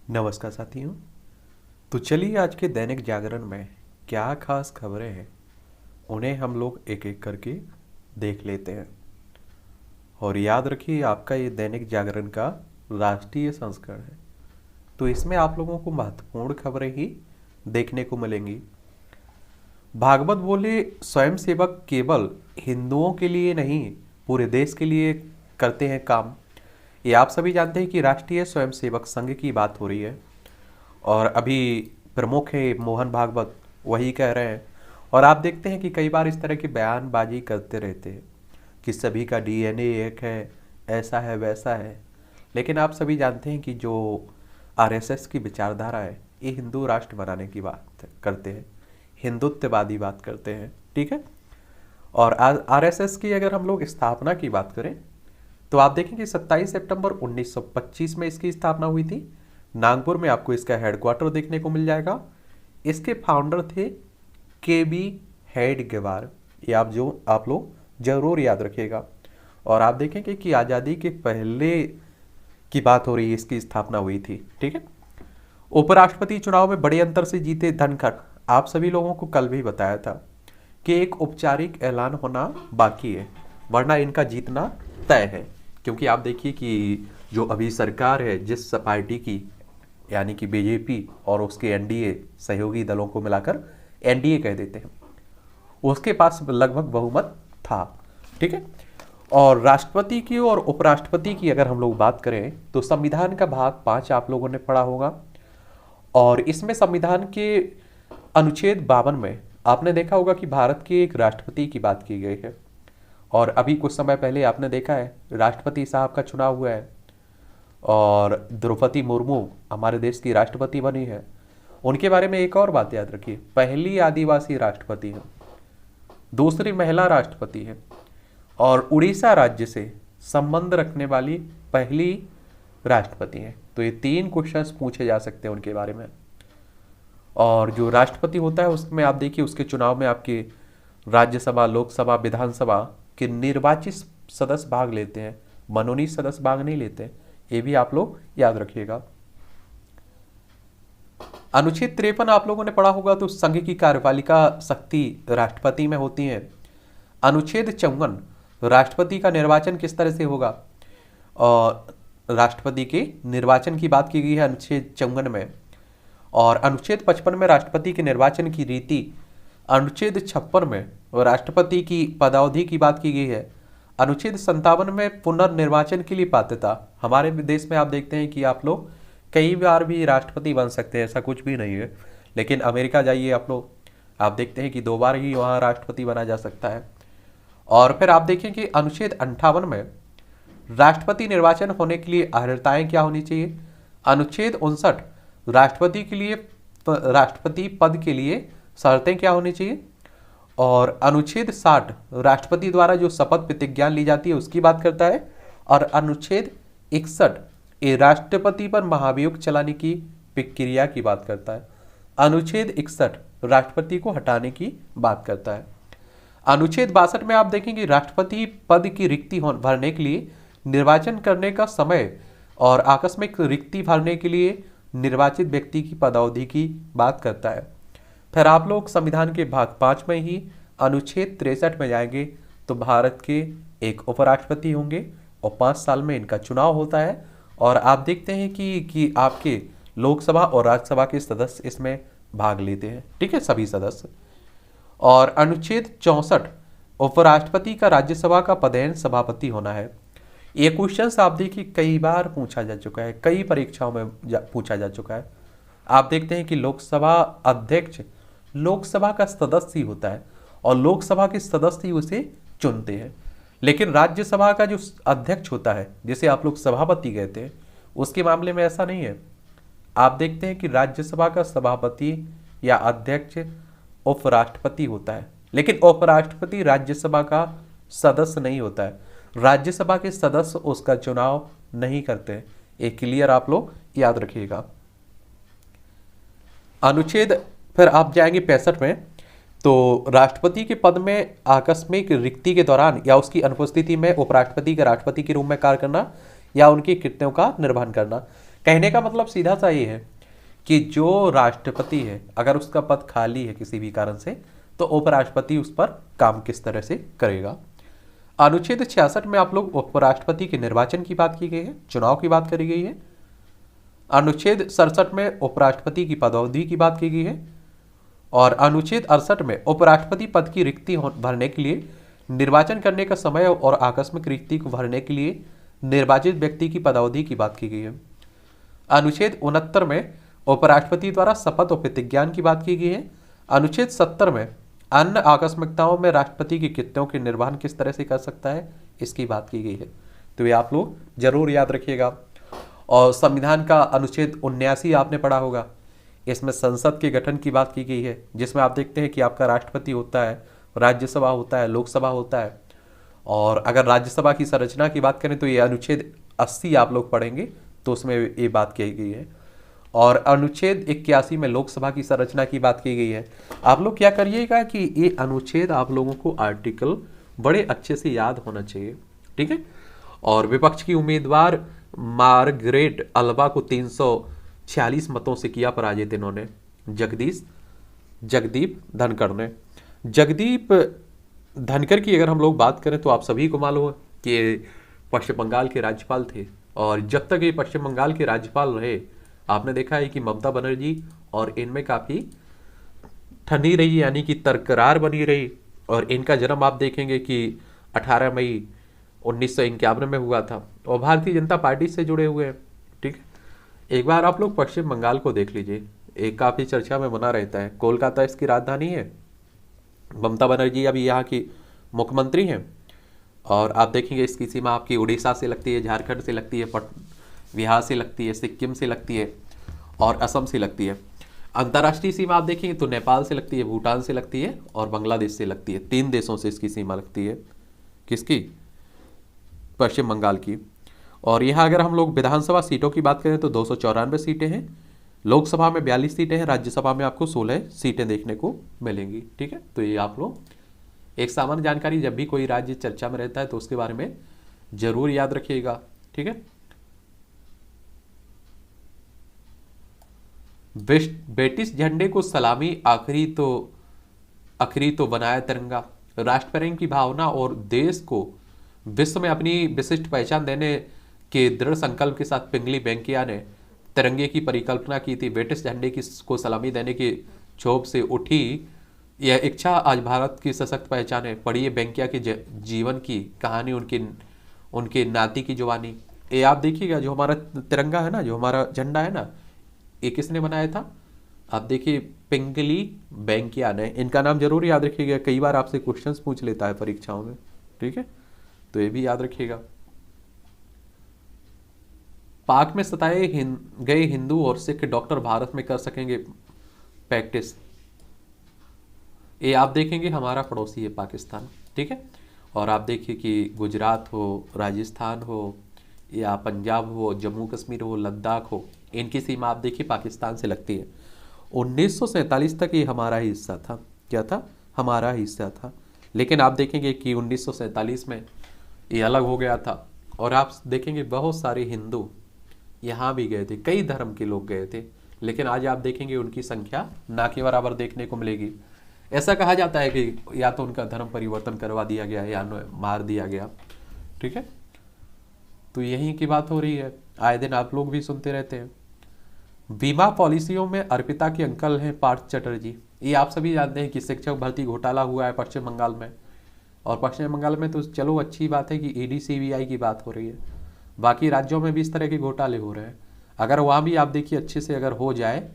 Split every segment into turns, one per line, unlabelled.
नमस्कार साथियों। तो चलिए आज के दैनिक जागरण में क्या खास खबरें हैं उन्हें हम लोग एक एक करके देख लेते हैं। और याद रखिए आपका ये दैनिक जागरण का राष्ट्रीय संस्करण है, तो इसमें आप लोगों को महत्वपूर्ण खबरें ही देखने को मिलेंगी। भागवत बोले स्वयंसेवक केवल हिंदुओं के लिए नहीं पूरे देश के लिए करते हैं काम। ये आप सभी जानते हैं कि राष्ट्रीय स्वयंसेवक संघ की बात हो रही है और अभी प्रमुख है मोहन भागवत, वही कह रहे हैं। और आप देखते हैं कि कई बार इस तरह की बयानबाजी करते रहते हैं कि सभी का डीएनए एक है, ऐसा है वैसा है। लेकिन आप सभी जानते हैं कि जो आरएसएस की विचारधारा है ये हिंदू राष्ट्र बनाने की बात करते हैं, हिंदुत्ववादी बात करते हैं, ठीक है। और आरएसएस की अगर हम लोग स्थापना की बात करें तो आप देखें कि 27 सितंबर 1925 में इसकी स्थापना हुई थी। नागपुर में आपको इसका हेडक्वार्टर देखने को मिल जाएगा। इसके फाउंडर थे केबी हेडगेवार। ये आप लोग जरूर याद रखिएगा। और आप देखेंगे कि आज़ादी के पहले की बात हो रही है, इसकी स्थापना हुई थी, ठीक है। उपराष्ट्रपति चुनाव में बड़े अंतर से जीते धनखड़। आप सभी लोगों को कल भी बताया था कि एक औपचारिक ऐलान होना बाकी है, वरना इनका जीतना तय है। क्योंकि आप देखिए कि जो अभी सरकार है जिस पार्टी की, यानी कि बीजेपी और उसके एनडीए सहयोगी दलों को मिलाकर एनडीए कह देते हैं, उसके पास लगभग बहुमत था, ठीक है। और राष्ट्रपति की और उपराष्ट्रपति की अगर हम लोग बात करें तो संविधान का भाग 5 आप लोगों ने पढ़ा होगा। और इसमें संविधान के अनुच्छेद 52 में आपने देखा होगा कि भारत के एक राष्ट्रपति की बात की गई है। और अभी कुछ समय पहले आपने देखा है राष्ट्रपति साहब का चुनाव हुआ है और द्रौपदी मुर्मू हमारे देश की राष्ट्रपति बनी है। उनके बारे में एक और बात याद रखिए, पहली आदिवासी राष्ट्रपति है, दूसरी महिला राष्ट्रपति है और उड़ीसा राज्य से संबंध रखने वाली पहली राष्ट्रपति है। तो ये 3 क्वेश्चंस पूछे जा सकते हैं उनके बारे में। और जो राष्ट्रपति होता है उसमें आप देखिए उसके चुनाव में आपके राज्यसभा, लोकसभा, विधानसभा के निर्वाचित सदस्य भाग लेते हैं, मनोनीत सदस्य भाग नहीं लेते। ये भी आप लोग याद रखिएगा। अनुच्छेद 53 आप लोगों ने पढ़ा होगा, तो संघ की कार्यपालिका शक्ति राष्ट्रपति में होती है। अनुच्छेद 54 राष्ट्रपति का निर्वाचन किस तरह से होगा, और राष्ट्रपति के निर्वाचन की बात की गई है अनुच्छेद 54 में। और अनुच्छेद 55 में राष्ट्रपति के निर्वाचन की रीति, अनुच्छेद 56 में राष्ट्रपति की पदावधि की बात की गई है। अनुच्छेद 57 में पुनर्निर्वाचन के लिए पात्रता। हमारे देश में आप देखते हैं कि आप लोग कई बार भी राष्ट्रपति बन सकते हैं, ऐसा कुछ भी नहीं है। लेकिन अमेरिका जाइए आप लोग, आप देखते हैं कि 2 बार ही वहाँ राष्ट्रपति बना जा सकता है। और फिर आप देखें कि अनुच्छेद 58 में राष्ट्रपति निर्वाचन होने के लिए अर्हताएं क्या होनी चाहिए। अनुच्छेद 59 राष्ट्रपति के लिए, राष्ट्रपति पद के लिए शर्तें क्या होनी चाहिए। और अनुच्छेद 60 राष्ट्रपति द्वारा जो शपथ प्रतिज्ञा ली जाती है उसकी बात करता है। और अनुच्छेद 61 ये राष्ट्रपति पर महाभियोग चलाने की प्रक्रिया की बात करता है। अनुच्छेद 61 राष्ट्रपति को हटाने की बात करता है। अनुच्छेद 62 में आप देखेंगे राष्ट्रपति पद की रिक्ति भरने के लिए निर्वाचन करने का समय और आकस्मिक रिक्ति भरने के लिए निर्वाचित व्यक्ति की पदावधि की बात करता है। फिर आप लोग संविधान के भाग 5 में ही अनुच्छेद 63 में जाएंगे तो भारत के एक उपराष्ट्रपति होंगे और 5 साल में इनका चुनाव होता है। और आप देखते हैं कि आपके लोकसभा और राज्यसभा के सदस्य इसमें भाग लेते हैं, ठीक है, सभी सदस्य। और अनुच्छेद 64 उपराष्ट्रपति का राज्यसभा का पदेन सभापति होना है। ये क्वेश्चन आप देखिए कई बार पूछा जा चुका है, कई परीक्षाओं में पूछा जा चुका है। आप देखते हैं कि लोकसभा अध्यक्ष लोकसभा का सदस्य ही होता है और लोकसभा के सदस्य ही उसे चुनते हैं। लेकिन राज्यसभा का जो अध्यक्ष होता है, जिसे आप लोग सभापति कहते हैं, उसके मामले में ऐसा नहीं है। आप देखते हैं कि राज्यसभा का सभापति या अध्यक्ष उपराष्ट्रपति होता है, लेकिन उपराष्ट्रपति राज्यसभा का सदस्य नहीं होता है। राज्यसभा के सदस्य उसका चुनाव नहीं करते। एक क्लियर आप लोग याद रखिएगा। अनुच्छेद फिर आप जाएंगे 65 में, तो राष्ट्रपति के पद में आकस्मिक रिक्ति के दौरान या उसकी अनुपस्थिति में उपराष्ट्रपति का राष्ट्रपति के रूप में कार्य करना या उनकी कृत्यों का निर्वहन करना। कहने का मतलब सीधा सा ये है कि जो राष्ट्रपति है अगर उसका पद खाली है किसी भी कारण से, तो उपराष्ट्रपति उस पर काम किस तरह से करेगा। अनुच्छेद 66 में आप लोग उपराष्ट्रपति के निर्वाचन की बात की गई है, चुनाव की बात करी गई है। अनुच्छेद 67 में उपराष्ट्रपति की पदावधि की बात की गई है। और अनुच्छेद 68 में उपराष्ट्रपति पद की रिक्ति भरने के लिए निर्वाचन करने का समय और आकस्मिक रिक्ति को भरने के लिए निर्वाचित व्यक्ति की पदावधि की बात की गई है। अनुच्छेद 69 में उपराष्ट्रपति द्वारा शपथ और प्रतिज्ञान की बात की गई है। अनुच्छेद 70 में अन्य आकस्मिकताओं में राष्ट्रपति के कृत्यों के निर्वहन किस तरह से कर सकता है, इसकी बात की गई है। तो ये आप लोग जरूर याद रखिएगा। और संविधान का अनुच्छेद 79 आपने पढ़ा होगा, इसमें संसद के गठन की बात की गई है, जिसमें आप देखते हैं कि आपका राष्ट्रपति होता है, राज्यसभा होता है, लोकसभा होता है। और अगर राज्यसभा की संरचना की बात करें तो ये अनुच्छेद 80 आप लोग पढ़ेंगे तो उसमें ये बात कही गई है। और अनुच्छेद 81 में लोकसभा की संरचना की बात की गई है। आप लोग क्या करिएगा कि ये अनुच्छेद आप लोगों को आर्टिकल बड़े अच्छे से याद होना चाहिए, ठीक है। और विपक्ष की उम्मीदवार मार्गरेट अल्वा को 346 मतों से किया पराजित इन्होंने, जगदीप धनखड़ ने। जगदीप धनखड़ की अगर हम लोग बात करें तो आप सभी को मालूम है कि पश्चिम बंगाल के राज्यपाल थे। और जब तक ये पश्चिम बंगाल के राज्यपाल रहे, आपने देखा है कि ममता बनर्जी और इनमें काफ़ी ठंडी रही, यानी कि तर्करार बनी रही। और इनका जन्म आप देखेंगे कि 18 मई 1951 में हुआ था और भारतीय जनता पार्टी से जुड़े हुए हैं, ठीक है। एक बार आप लोग पश्चिम बंगाल को देख लीजिए, एक काफ़ी चर्चा में बना रहता है। कोलकाता इसकी राजधानी है। ममता बनर्जी अभी यहाँ की मुख्यमंत्री हैं। और आप देखेंगे इसकी सीमा आपकी उड़ीसा से लगती है, झारखंड से लगती है, बिहार से लगती है, सिक्किम से लगती है और असम से लगती है। अंतर्राष्ट्रीय सीमा आप देखेंगे तो नेपाल से लगती है, भूटान से लगती है और बांग्लादेश से लगती है। 3 देशों से इसकी सीमा लगती है। किसकी? पश्चिम बंगाल की। और यहाँ अगर हम लोग विधानसभा सीटों की बात करें तो 294 सीटें हैं, लोकसभा में 42 सीटें हैं, राज्यसभा में आपको 16 सीटें देखने को मिलेंगी, ठीक है। तो ये आप लोग एक सामान्य जानकारी, जब भी कोई राज्य चर्चा में रहता है तो उसके बारे में जरूर याद रखिएगा, ठीक है। ब्रिटिश झंडे को सलामी आखिरी तो बनाया तिरंगा। राष्ट्र प्रेम की भावना और देश को विश्व में अपनी विशिष्ट पहचान देने के दृढ़ संकल्प के साथ पिंगली वेंकैया ने तिरंगे की परिकल्पना की थी। ब्रिटिश झंडे को सलामी देने की क्षोभ से उठी यह इच्छा आज भारत की सशक्त पहचान है। पढ़िए वेंकैया के जीवन की कहानी, उनके नाती की जुबानी। ये आप देखिएगा, जो हमारा तिरंगा है ना, जो हमारा झंडा है ना, ये किसने बनाया था? आप देखिए पिंगली वेंकैया ने। इनका नाम जरूर याद रखिएगा, कई बार आपसे क्वेश्चंस पूछ लेता है परीक्षाओं में, ठीक है। तो ये भी याद रखिएगा। पाक में सताए गए हिंदू और सिख डॉक्टर भारत में कर सकेंगे प्रैक्टिस। ये आप देखेंगे हमारा पड़ोसी है पाकिस्तान, ठीक है। और आप देखिए कि गुजरात हो, राजस्थान हो या पंजाब हो, जम्मू कश्मीर हो, लद्दाख हो, इनकी सीमा आप देखिए पाकिस्तान से लगती है। 1947 तक ये हमारा ही हिस्सा था। क्या था? हमारा हिस्सा था। लेकिन आप देखेंगे कि 1947 में ये अलग हो गया था। और आप देखेंगे बहुत सारे हिंदू यहाँ भी गए थे, कई धर्म के लोग गए थे, लेकिन आज आप देखेंगे उनकी संख्या ना के बराबर देखने को मिलेगी। ऐसा कहा जाता है कि या तो उनका धर्म परिवर्तन करवा दिया गया या मार दिया गया, ठीक है। तो यही की बात हो रही है, आए दिन आप लोग भी सुनते रहते हैं। बीमा पॉलिसियों में अर्पिता के अंकल हैं पार्थ चटर्जी। ये आप सभी जानते हैं कि शिक्षक भर्ती घोटाला हुआ है पश्चिम बंगाल में। और पश्चिम बंगाल में तो चलो अच्छी बात है कि ईडी सीबीआई की बात हो रही है, बाकी राज्यों में भी इस तरह के घोटाले हो रहे हैं। अगर वहाँ भी आप देखिए अच्छे से अगर हो जाए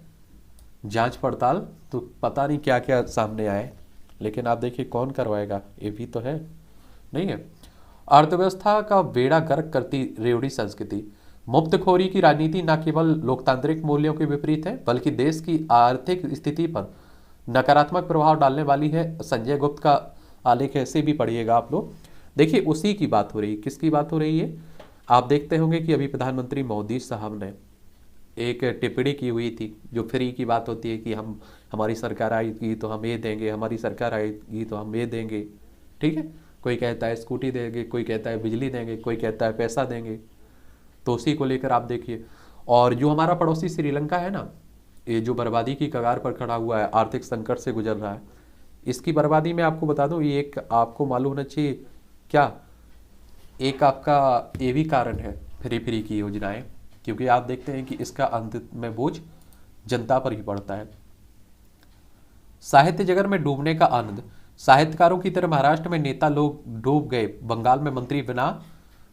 जांच पड़ताल तो पता नहीं क्या क्या सामने आए, लेकिन आप देखिए कौन करवाएगा, ये भी तो है, नहीं है। अर्थव्यवस्था का बेड़ा गर्क करती रेवड़ी संस्कृति। मुफ्तखोरी की राजनीति न केवल लोकतांत्रिक मूल्यों के विपरीत है बल्कि देश की आर्थिक स्थिति पर नकारात्मक प्रभाव डालने वाली है। संजय गुप्त का आलेख ऐसे भी पढ़िएगा आप लोग। देखिए उसी की बात हो रही है। किसकी बात हो रही है? आप देखते होंगे कि अभी प्रधानमंत्री मोदी साहब ने एक टिप्पणी की हुई थी, जो फ्री की बात होती है कि हमारी सरकार आएगी तो हम ये देंगे, हमारी सरकार आएगी तो हम ये देंगे, ठीक है। कोई कहता है स्कूटी देंगे, कोई कहता है बिजली देंगे, कोई कहता है पैसा देंगे। तो उसी को लेकर आप देखिए। और जो हमारा पड़ोसी श्रीलंका है ना, ये जो बर्बादी की कगार पर खड़ा हुआ है, आर्थिक संकट से गुजर रहा है, इसकी बर्बादी में आपको बता दूं, ये एक आपको मालूम होना चाहिए क्या, एक आपका ये भी कारण है फ्री फ्री की योजनाएं, क्योंकि आप देखते हैं कि इसका अंत में बोझ जनता पर ही पड़ता है। साहित्य जगत में डूबने का आनंद, साहित्यकारों की तरह महाराष्ट्र में नेता लोग डूब गए, बंगाल में मंत्री बिना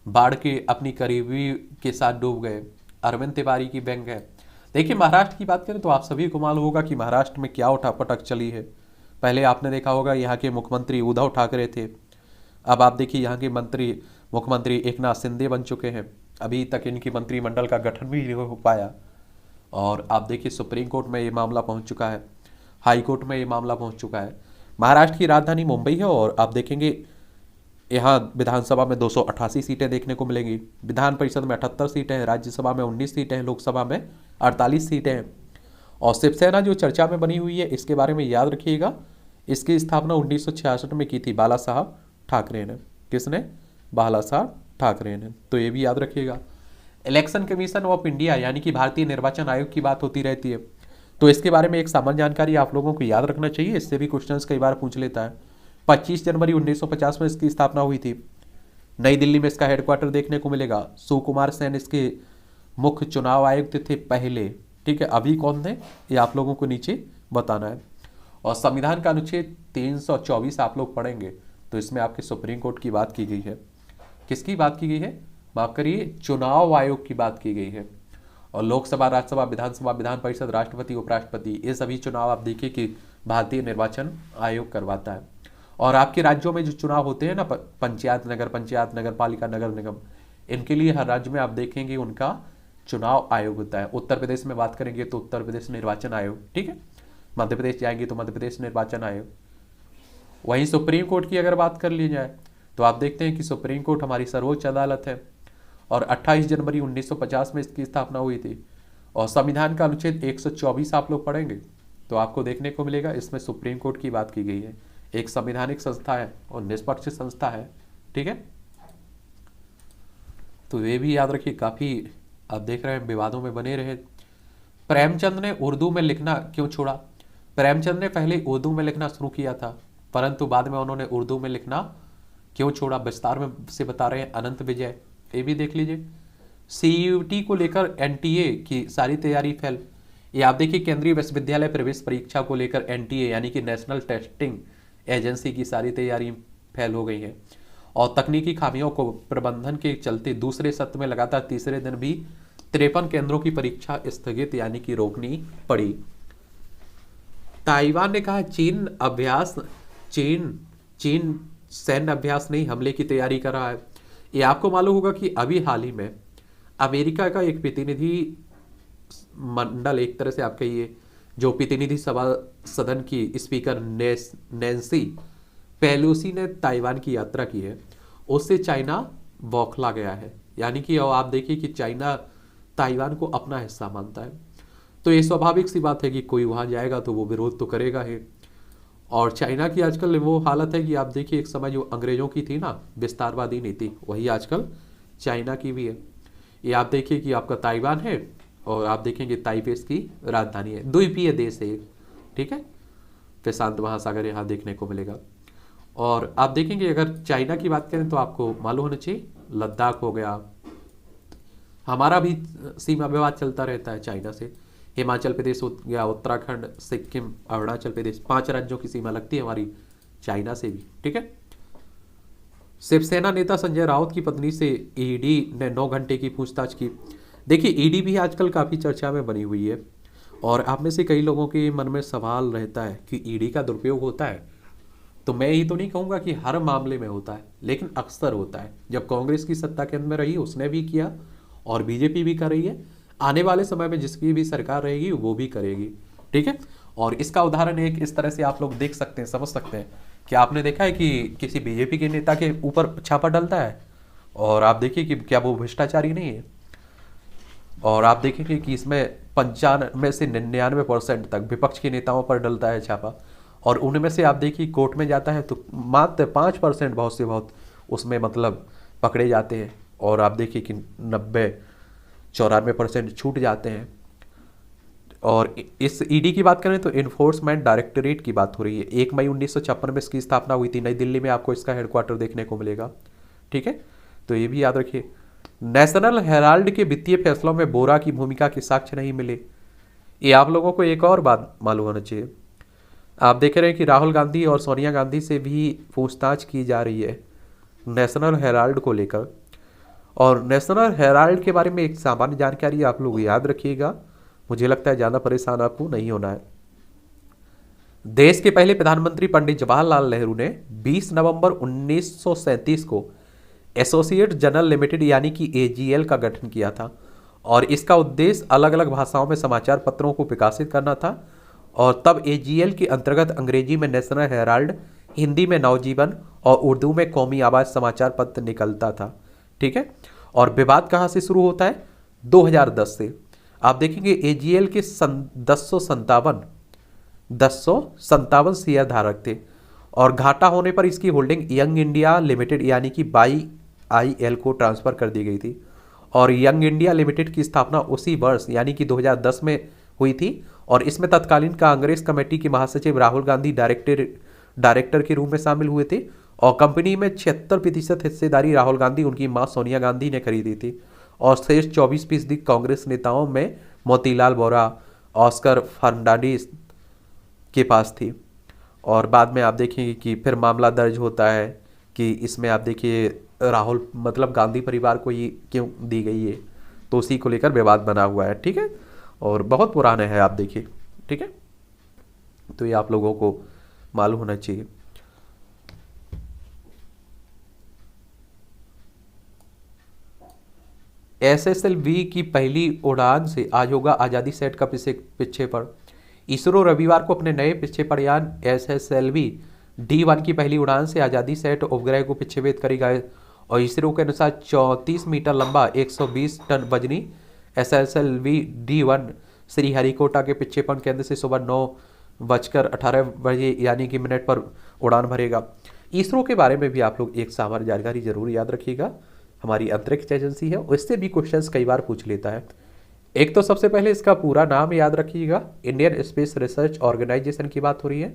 बाढ़ के अपनी करीबी के साथ डूब गए, अरविंद तिवारी की व्यंग है। देखिए महाराष्ट्र की बात करें तो आप सभी को मालूम होगा कि महाराष्ट्र में क्या उठापटक चली है। पहले आपने देखा होगा यहाँ के मुख्यमंत्री उद्धव ठाकरे थे, अब आप देखिए यहाँ के मुख्यमंत्री एकनाथ शिंदे बन चुके हैं, अभी तक इनकी मंत्रिमंडल का गठन भी नहीं हो पाया। और आप देखिए सुप्रीम कोर्ट में ये मामला पहुंच चुका है, हाई कोर्ट में ये मामला पहुंच चुका है। महाराष्ट्र की राजधानी मुंबई है और आप देखेंगे यहाँ विधानसभा में 288 सीटें देखने को मिलेंगी, विधान परिषद में 78 सीटें हैं, राज्यसभा में 19 सीटें हैं, लोकसभा में 48 सीटें हैं। और शिवसेना जो चर्चा में बनी हुई है, इसके बारे में याद रखिएगा, इसकी स्थापना 1966 में की थी बाला साहब ठाकरे ने। किसने? बाला साहब ठाकरे ने। तो ये भी याद रखिएगा। इलेक्शन कमीशन ऑफ इंडिया यानी कि भारतीय निर्वाचन आयोग की बात होती रहती है, तो इसके बारे में एक सामान्य जानकारी आप लोगों को याद रखना चाहिए, इससे भी क्वेश्चंस कई बार पूछ लेता है। 25 जनवरी 1950 में इसकी स्थापना हुई थी, नई दिल्ली में इसका हेडक्वार्टर देखने को मिलेगा। सुकुमार सेन इसके मुख्य चुनाव आयुक्त थे पहले, ठीक है। अभी कौन थे ये आप लोगों को नीचे बताना है। और संविधान का अनुच्छेद 324 आप लोग पढ़ेंगे तो इसमें आपके सुप्रीम कोर्ट की बात की गई है। किसकी बात की गई है? माफ करिए, चुनाव आयोग की बात की गई है। और लोकसभा, राज्यसभा, विधानसभा, विधान परिषद, राष्ट्रपति, उपराष्ट्रपति, ये सभी चुनाव आप देखिए कि भारतीय निर्वाचन आयोग करवाता है। और आपके राज्यों में जो चुनाव होते हैं ना, पंचायत, नगर पालिका, नगर निगम, इनके लिए हर राज्य में आप देखेंगे उनका चुनाव आयोग होता है। उत्तर प्रदेश में बात करेंगे तो उत्तर प्रदेश निर्वाचन आयोग, ठीक है। मध्य प्रदेश जाएंगे तो मध्य प्रदेश निर्वाचन आयोग। वहीं सुप्रीम कोर्ट की अगर बात कर ली जाए तो आप देखते हैं कि सुप्रीम कोर्ट हमारी सर्वोच्च अदालत है और 28 जनवरी 1950 में इसकी स्थापना हुई थी। और संविधान का अनुच्छेद 124 आप लोग पढ़ेंगे तो आपको देखने को मिलेगा इसमें सुप्रीम कोर्ट की बात की गई है। एक संवैधानिक संस्था है और निष्पक्ष संस्था है, ठीक है। तो ये भी याद रखिए, काफी आप देख रहे हैं विवादों में बने रहे। प्रेमचंद ने उर्दू में लिखना क्यों छोड़ा? प्रेमचंद ने पहले उर्दू में लिखना शुरू किया था, परंतु बाद में उन्होंने उर्दू में लिखना क्यों छोड़ा, विस्तार में से बता रहे हैं अनंत विजय। ये भी देख लीजिए। सीयूटी को लेकर एनटीए की सारी तैयारी फेल। ये आप देखिए, केंद्रीय विश्वविद्यालय प्रवेश परीक्षा को लेकर एनटीए यानी कि नेशनल टेस्टिंग एजेंसी की सारी तैयारी फेल हो गई है। और तकनीकी खामियों को प्रबंधन के चलते दूसरे सत्र में लगातार तीसरे दिन भी 53 केंद्रों की परीक्षा स्थगित यानी कि रोकनी पड़ी। ताइवान ने कहा चीन सैन्य अभ्यास नहीं, हमले की तैयारी कर रहा है। ये आपको मालूम होगा कि अभी हाल ही में अमेरिका का एक प्रतिनिधि मंडल, एक तरह से आप कहिए, जो प्रतिनिधि सभा सदन की स्पीकर नैन्सी पेलोसी ने ताइवान की यात्रा की है, उससे चाइना बौखला गया है। यानी कि और आप देखिए कि चाइना ताइवान को अपना हिस्सा मानता है। तो ये स्वाभाविक सी बात है कि कोई वहाँ जाएगा तो वो विरोध तो करेगा ही। और चाइना की आजकल वो हालत है कि आप देखिए, एक समय जो अंग्रेजों की थी ना विस्तारवादी नीति, वही आजकल चाइना की भी है। ये आप देखिए कि आपका ताइवान है और आप देखेंगे ताइपे इसकी राजधानी है। द्वीपीय देश है, ठीक है। प्रशांत महासागर यहाँ देखने को मिलेगा। और आप देखेंगे अगर चाइना की बात करें तो आपको मालूम होना चाहिए लद्दाख हो गया, हमारा भी सीमा विवाद चलता रहता है चाइना से। हिमाचल प्रदेश हो गया, उत्तराखंड, सिक्किम, अरुणाचल प्रदेश, 5 राज्यों की सीमा लगती है हमारी चाइना से भी, ठीक है। शिवसेना नेता संजय राउत की पत्नी से ईडी ने 9 घंटे की पूछताछ की। देखिए ईडी भी आजकल काफ़ी चर्चा में बनी हुई है और आप में से कई लोगों के मन में सवाल रहता है कि ईडी का दुरुपयोग होता है। तो मैं ये तो नहीं कहूँगा कि हर मामले में होता है, लेकिन अक्सर होता है। जब कांग्रेस की सत्ता केंद्र में रही उसने भी किया और बीजेपी भी कर रही है, आने वाले समय में जिसकी भी सरकार रहेगी वो भी करेगी, ठीक है। और इसका उदाहरण एक इस तरह से आप लोग देख सकते हैं, समझ सकते हैं कि आपने देखा है कि किसी बीजेपी के नेता के ऊपर छापा डलता है और आप देखिए कि क्या वो भ्रष्टाचारी नहीं है। और आप देखेंगे कि इसमें 95 से 99% तक विपक्ष के नेताओं पर डलता है छापा और उनमें से आप देखिए कोर्ट में जाता है तो मात्र 5% बहुत से बहुत उसमें मतलब पकड़े जाते हैं। और आप देखिए कि 94% छूट जाते हैं। और इस ईडी की बात करें तो इन्फोर्समेंट डायरेक्टरेट की बात हो रही है। 1 मई 1956 में इसकी स्थापना हुई थी, नई दिल्ली में आपको इसका हेडक्वार्टर देखने को मिलेगा। ठीक है, तो ये भी याद रखिए। नेशनल हेराल्ड के वित्तीय फैसलों में बोरा की भूमिका के साक्ष्य नहीं मिले। ये आप लोगों को एक और बात मालूम होना चाहिए, आप देख रहे हैं कि राहुल गांधी और सोनिया गांधी से भी पूछताछ की जा रही है नेशनल हेराल्ड को लेकर। और नेशनल हेराल्ड के बारे में एक सामान्य जानकारी आप लोग याद रखिएगा, मुझे लगता है ज़्यादा परेशान आपको नहीं होना है। देश के पहले प्रधानमंत्री पंडित जवाहरलाल नेहरू ने 20 नवंबर 1937 को एसोसिएट जर्नल लिमिटेड यानी कि एजीएल का गठन किया था। और इसका उद्देश्य अलग अलग भाषाओं में समाचार पत्रों को प्रकाशित करना था। और तब एजीएल के अंतर्गत अंग्रेजी में नेशनल हेराल्ड, हिंदी में नवजीवन और उर्दू में कौमी आवाज़ समाचार पत्र निकलता था। ठीक है, और विवाद कहाँ से शुरू होता है? 2010 से। आप देखेंगे एजीएल के 1057 शेयर धारक थे और घाटा होने पर इसकी होल्डिंग यंग इंडिया लिमिटेड यानी कि YIL को ट्रांसफर कर दी गई थी। और यंग इंडिया लिमिटेड की स्थापना उसी वर्ष यानी कि 2010 में हुई थी। और इसमें तत्कालीन कांग्रेस कमेटी के महासचिव राहुल गांधी डायरेक्टर के रूप में शामिल हुए थे। और कंपनी में 76% हिस्सेदारी राहुल गांधी उनकी मां सोनिया गांधी ने खरीदी थी। और शेष 24% कांग्रेस नेताओं में मोतीलाल वोरा, ऑस्कर फर्नांडिस के पास थी। और बाद में आप देखेंगे कि फिर मामला दर्ज होता है कि इसमें आप देखिए राहुल मतलब गांधी परिवार को ये क्यों दी गई है, तो उसी को लेकर विवाद बना हुआ है। ठीक है, और बहुत पुराने हैं आप देखिए। ठीक है, तो ये आप लोगों को मालूम होना चाहिए। SSLV की पहली उड़ान से आज होगा आज़ादी सेट का प्रक्षेपण। इसरो रविवार को अपने नए प्रक्षेपण यान SSLV D1 की पहली उड़ान से आज़ादी सेट उपग्रह को प्रक्षेपित करेगा। और इसरो के अनुसार 34 मीटर लंबा 120 टन वजनी SSLV D1 श्रीहरिकोटा के प्रक्षेपण केंद्र से सुबह 9:18 यानी कि मिनट पर उड़ान भरेगा। इसरो के बारे में भी आप लोग एक सामान्य जानकारी जरूर याद रखिएगा, हमारी अंतरिक्ष एजेंसी है, उससे भी क्वेश्चंस कई बार पूछ लेता है। एक तो सबसे पहले इसका पूरा नाम याद रखिएगा, इंडियन स्पेस रिसर्च ऑर्गेनाइजेशन की बात हो रही है।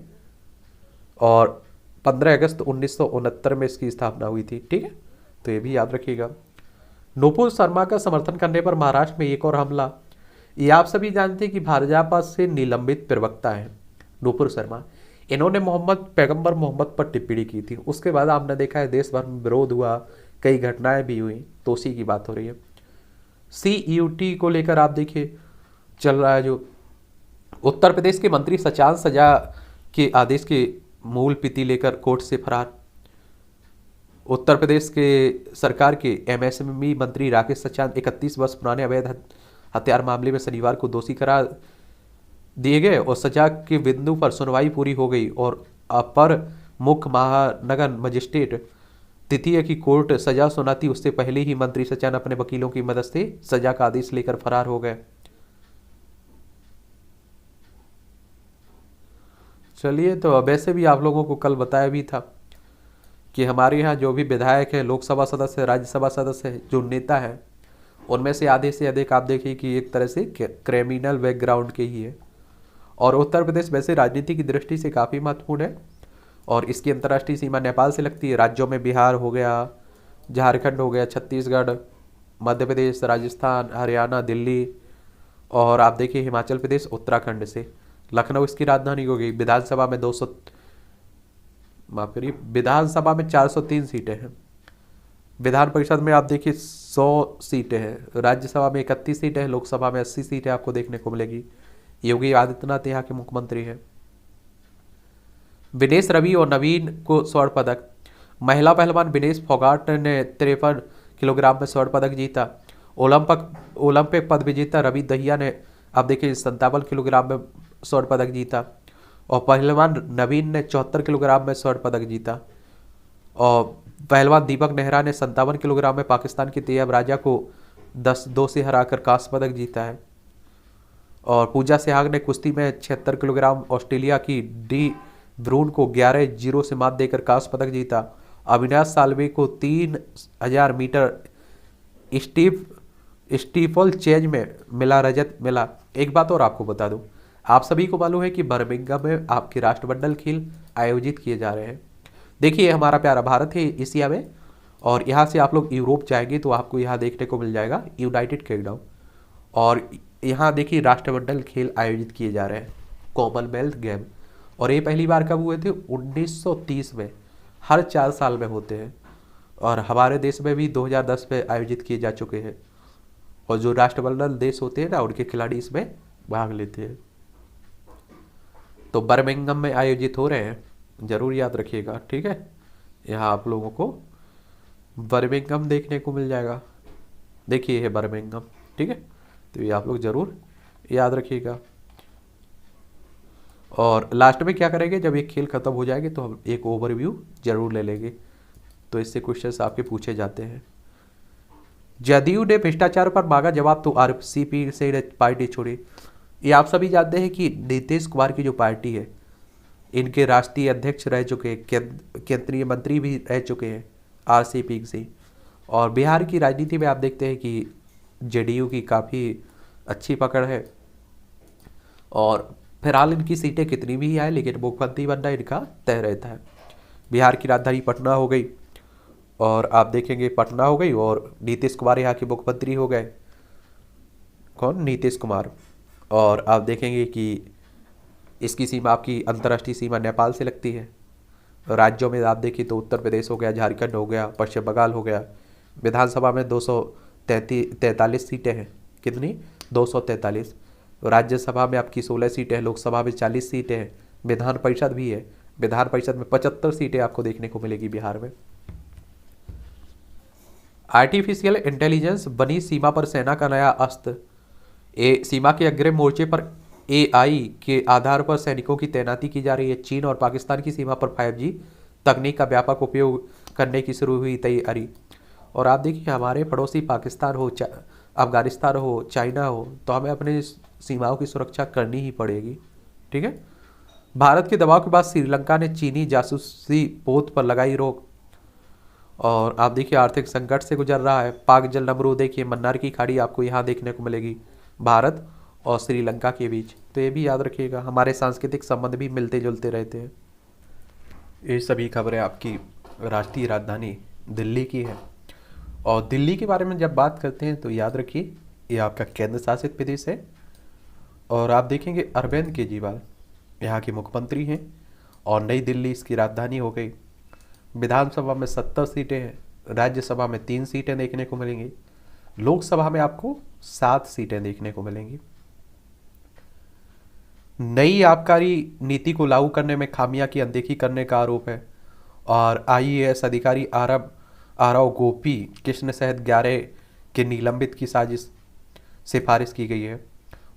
और 15 अगस्त 1969 में इसकी स्थापना हुई थी। ठीक है, तो ये भी याद रखिएगा। नुपुर शर्मा का समर्थन करने पर महाराष्ट्र में एक और हमला। ये आप सभी जानते हैं कि भाजपा से निलंबित प्रवक्ता है नुपुर शर्मा। इन्होंने पैगंबर मोहम्मद पर टिप्पणी की थी। उसके बाद आपने देखा है देश भर में विरोध हुआ, कई घटनाएं भी हुई, तो उसी की बात हो रही है। CUT को लेकर आप देखिए चल रहा है जो उत्तर प्रदेश के मंत्री सचान सजा के आदेश के मूल प्रति लेकर कोर्ट से फरार। उत्तर प्रदेश के सरकार के MSME मंत्री राकेश सचान 31 वर्ष पुराने अवैध हथियार मामले में शनिवार को दोषी करार दिए गए और सजा के बिंदु पर सुनवाई पूरी हो गई। और अपर मुख्य महानगर मजिस्ट्रेट तृतीय की कोर्ट सजा सुनाती उससे पहले ही मंत्री सचान अपने वकीलों की मदद से सजा का आदेश लेकर फरार हो गए। चलिए, तो वैसे भी आप लोगों को कल बताया भी था कि हमारे यहाँ जो भी विधायक हैं, लोकसभा सदस्य, राज्यसभा सदस्य हैं, जो नेता हैं, उनमें से आधे से अधिक आप देखिए कि एक तरह से क्रिमिनल बैकग्राउंड के ही है। और उत्तर प्रदेश वैसे राजनीति की दृष्टि से काफ़ी महत्वपूर्ण है और इसकी अंतर्राष्ट्रीय सीमा नेपाल से लगती है। राज्यों में बिहार हो गया, झारखंड हो गया, छत्तीसगढ़, मध्य प्रदेश, राजस्थान, हरियाणा, दिल्ली और आप देखिए हिमाचल प्रदेश उत्तराखंड से। लखनऊ इसकी राजधानी हो गई। विधानसभा में 403 सीटें हैं। विधान परिषद में आप देखिए 100 सीटें हैं। राज्यसभा में 31 सीटें हैं। लोकसभा में 80 सीटें आपको देखने को मिलेगी। योगी आदित्यनाथ यहाँ के मुख्यमंत्री हैं। विनेश रवि और नवीन को स्वर्ण पदक। महिला पहलवान विनेश फोगाट ने 53 किलोग्राम में स्वर्ण पदक जीता। ओलंपिक पद विजेता रवि दहिया ने आप देखिए 57 किलोग्राम में स्वर्ण पदक जीता। और पहलवान नवीन ने 74 किलोग्राम में स्वर्ण पदक जीता। और पहलवान दीपक नेहरा ने 57 किलोग्राम में पाकिस्तान के तैयब राजा को 10-2 से हराकर कांस्य पदक जीता है। और पूजा सेहाग ने कुश्ती में 76 किलोग्राम ऑस्ट्रेलिया की डी ब्रून को 11-0 से मात देकर कांस्य पदक जीता। अविनाश साल्वे को 3000 मीटर स्टीव स्टीफल चेज में मिला रजत मिला। एक बात और आपको बता दूं, आप सभी को मालूम है कि बर्मिंघम में आपके राष्ट्रमंडल खेल आयोजित किए जा रहे हैं। देखिए हमारा प्यारा भारत है एशिया में, और यहाँ से आप लोग यूरोप जाएंगे तो आपको यहाँ देखने को मिल जाएगा यूनाइटेड किंगडम। और यहाँ देखिए राष्ट्रमंडल खेल आयोजित किए जा रहे हैं, कॉमनवेल्थ गेम। और ये पहली बार कब हुए थे? 1930 में। हर 4 साल में होते हैं। और हमारे देश में भी 2010 में आयोजित किए जा चुके हैं। और जो राष्ट्रमंडल देश होते हैं ना, उनके खिलाड़ी इसमें भाग लेते हैं। तो बर्मिंघम में आयोजित हो रहे हैं, जरूर याद रखिएगा, ठीक है। यहाँ आप लोगों को बर्मिंघम देखने को मिल जाएगा। देखिए है बर्मिंघम, ठीक है। तो ये आप लोग जरूर याद रखिएगा। और लास्ट में क्या करेंगे, जब ये खेल खत्म हो जाएंगे तो हम एक ओवरव्यू जरूर ले लेंगे। तो इससे क्वेश्चंस आपके पूछे जाते हैं। जदयू ने भ्रष्टाचार पर मांगा जवाब तो आरसीपी से पार्टी छोड़ी। ये आप सभी जानते हैं कि नीतीश कुमार की जो पार्टी है, इनके राष्ट्रीय अध्यक्ष रह चुके हैं, केंद्रीय मंत्री भी रह चुके हैं आरसीपी से। और बिहार की राजनीति में आप देखते हैं कि जेडीयू की काफ़ी अच्छी पकड़ है। और फिलहाल इनकी सीटें कितनी भी आए, लेकिन मुख्यमंत्री बनना इनका तय रहता है। बिहार की राजधानी पटना हो गई, और आप देखेंगे पटना हो गई, और नीतीश कुमार यहाँ के मुख्यमंत्री हो गए। कौन? नीतीश कुमार। और आप देखेंगे कि इसकी सीमा आपकी अंतर्राष्ट्रीय सीमा नेपाल से लगती है। राज्यों में आप देखिए तो उत्तर प्रदेश हो गया, झारखंड हो गया, पश्चिम बंगाल हो गया। विधानसभा में 243 सीटें हैं। कितनी? 243। राज्यसभा में आपकी 16 सीटें हैं, लोकसभा में 40 सीटें हैं, विधान परिषद भी है। विधान परिषद में 75 सीटें आपको देखने को मिलेगी बिहार में। आर्टिफिशियल इंटेलिजेंस बनी सीमा पर सेना का नया अस्त्र। सीमा के अग्रिम मोर्चे पर एआई के आधार पर सैनिकों की तैनाती की जा रही है। चीन और पाकिस्तान की सीमा पर 5G तकनीक का व्यापक उपयोग करने की शुरू हुई तैयारी। और आप देखिए हमारे पड़ोसी पाकिस्तान हो, अफगानिस्तान हो, चाइना हो, तो हमें अपने सीमाओं की सुरक्षा करनी ही पड़ेगी, ठीक है। भारत के दबाव के बाद श्रीलंका ने चीनी जासूसी पोत पर लगाई रोक। और आप देखिए आर्थिक संकट से गुजर रहा है पाक जल नमरू। देखिए मन्नार की खाड़ी आपको यहाँ देखने को मिलेगी भारत और श्रीलंका के बीच। तो ये भी याद रखिएगा, हमारे सांस्कृतिक संबंध भी मिलते जुलते रहते हैं। ये सभी खबरें आपकी राष्ट्रीय राजधानी दिल्ली की है। और दिल्ली के बारे में जब बात करते हैं तो याद रखिए ये आपका केंद्र शासित प्रदेश है। और आप देखेंगे अरविंद केजरीवाल यहाँ के मुख्यमंत्री हैं, और नई दिल्ली इसकी राजधानी हो गई। विधानसभा में 70 सीटें हैं, राज्यसभा में 3 सीटें देखने को मिलेंगी, लोकसभा में आपको 7 सीटें देखने को मिलेंगी। नई आबकारी नीति को लागू करने में खामियां की अनदेखी करने का आरोप है। और आईएएस अधिकारी आरव गोपी कृष्ण सहित 11 के निलंबित की सिफारिश की गई है।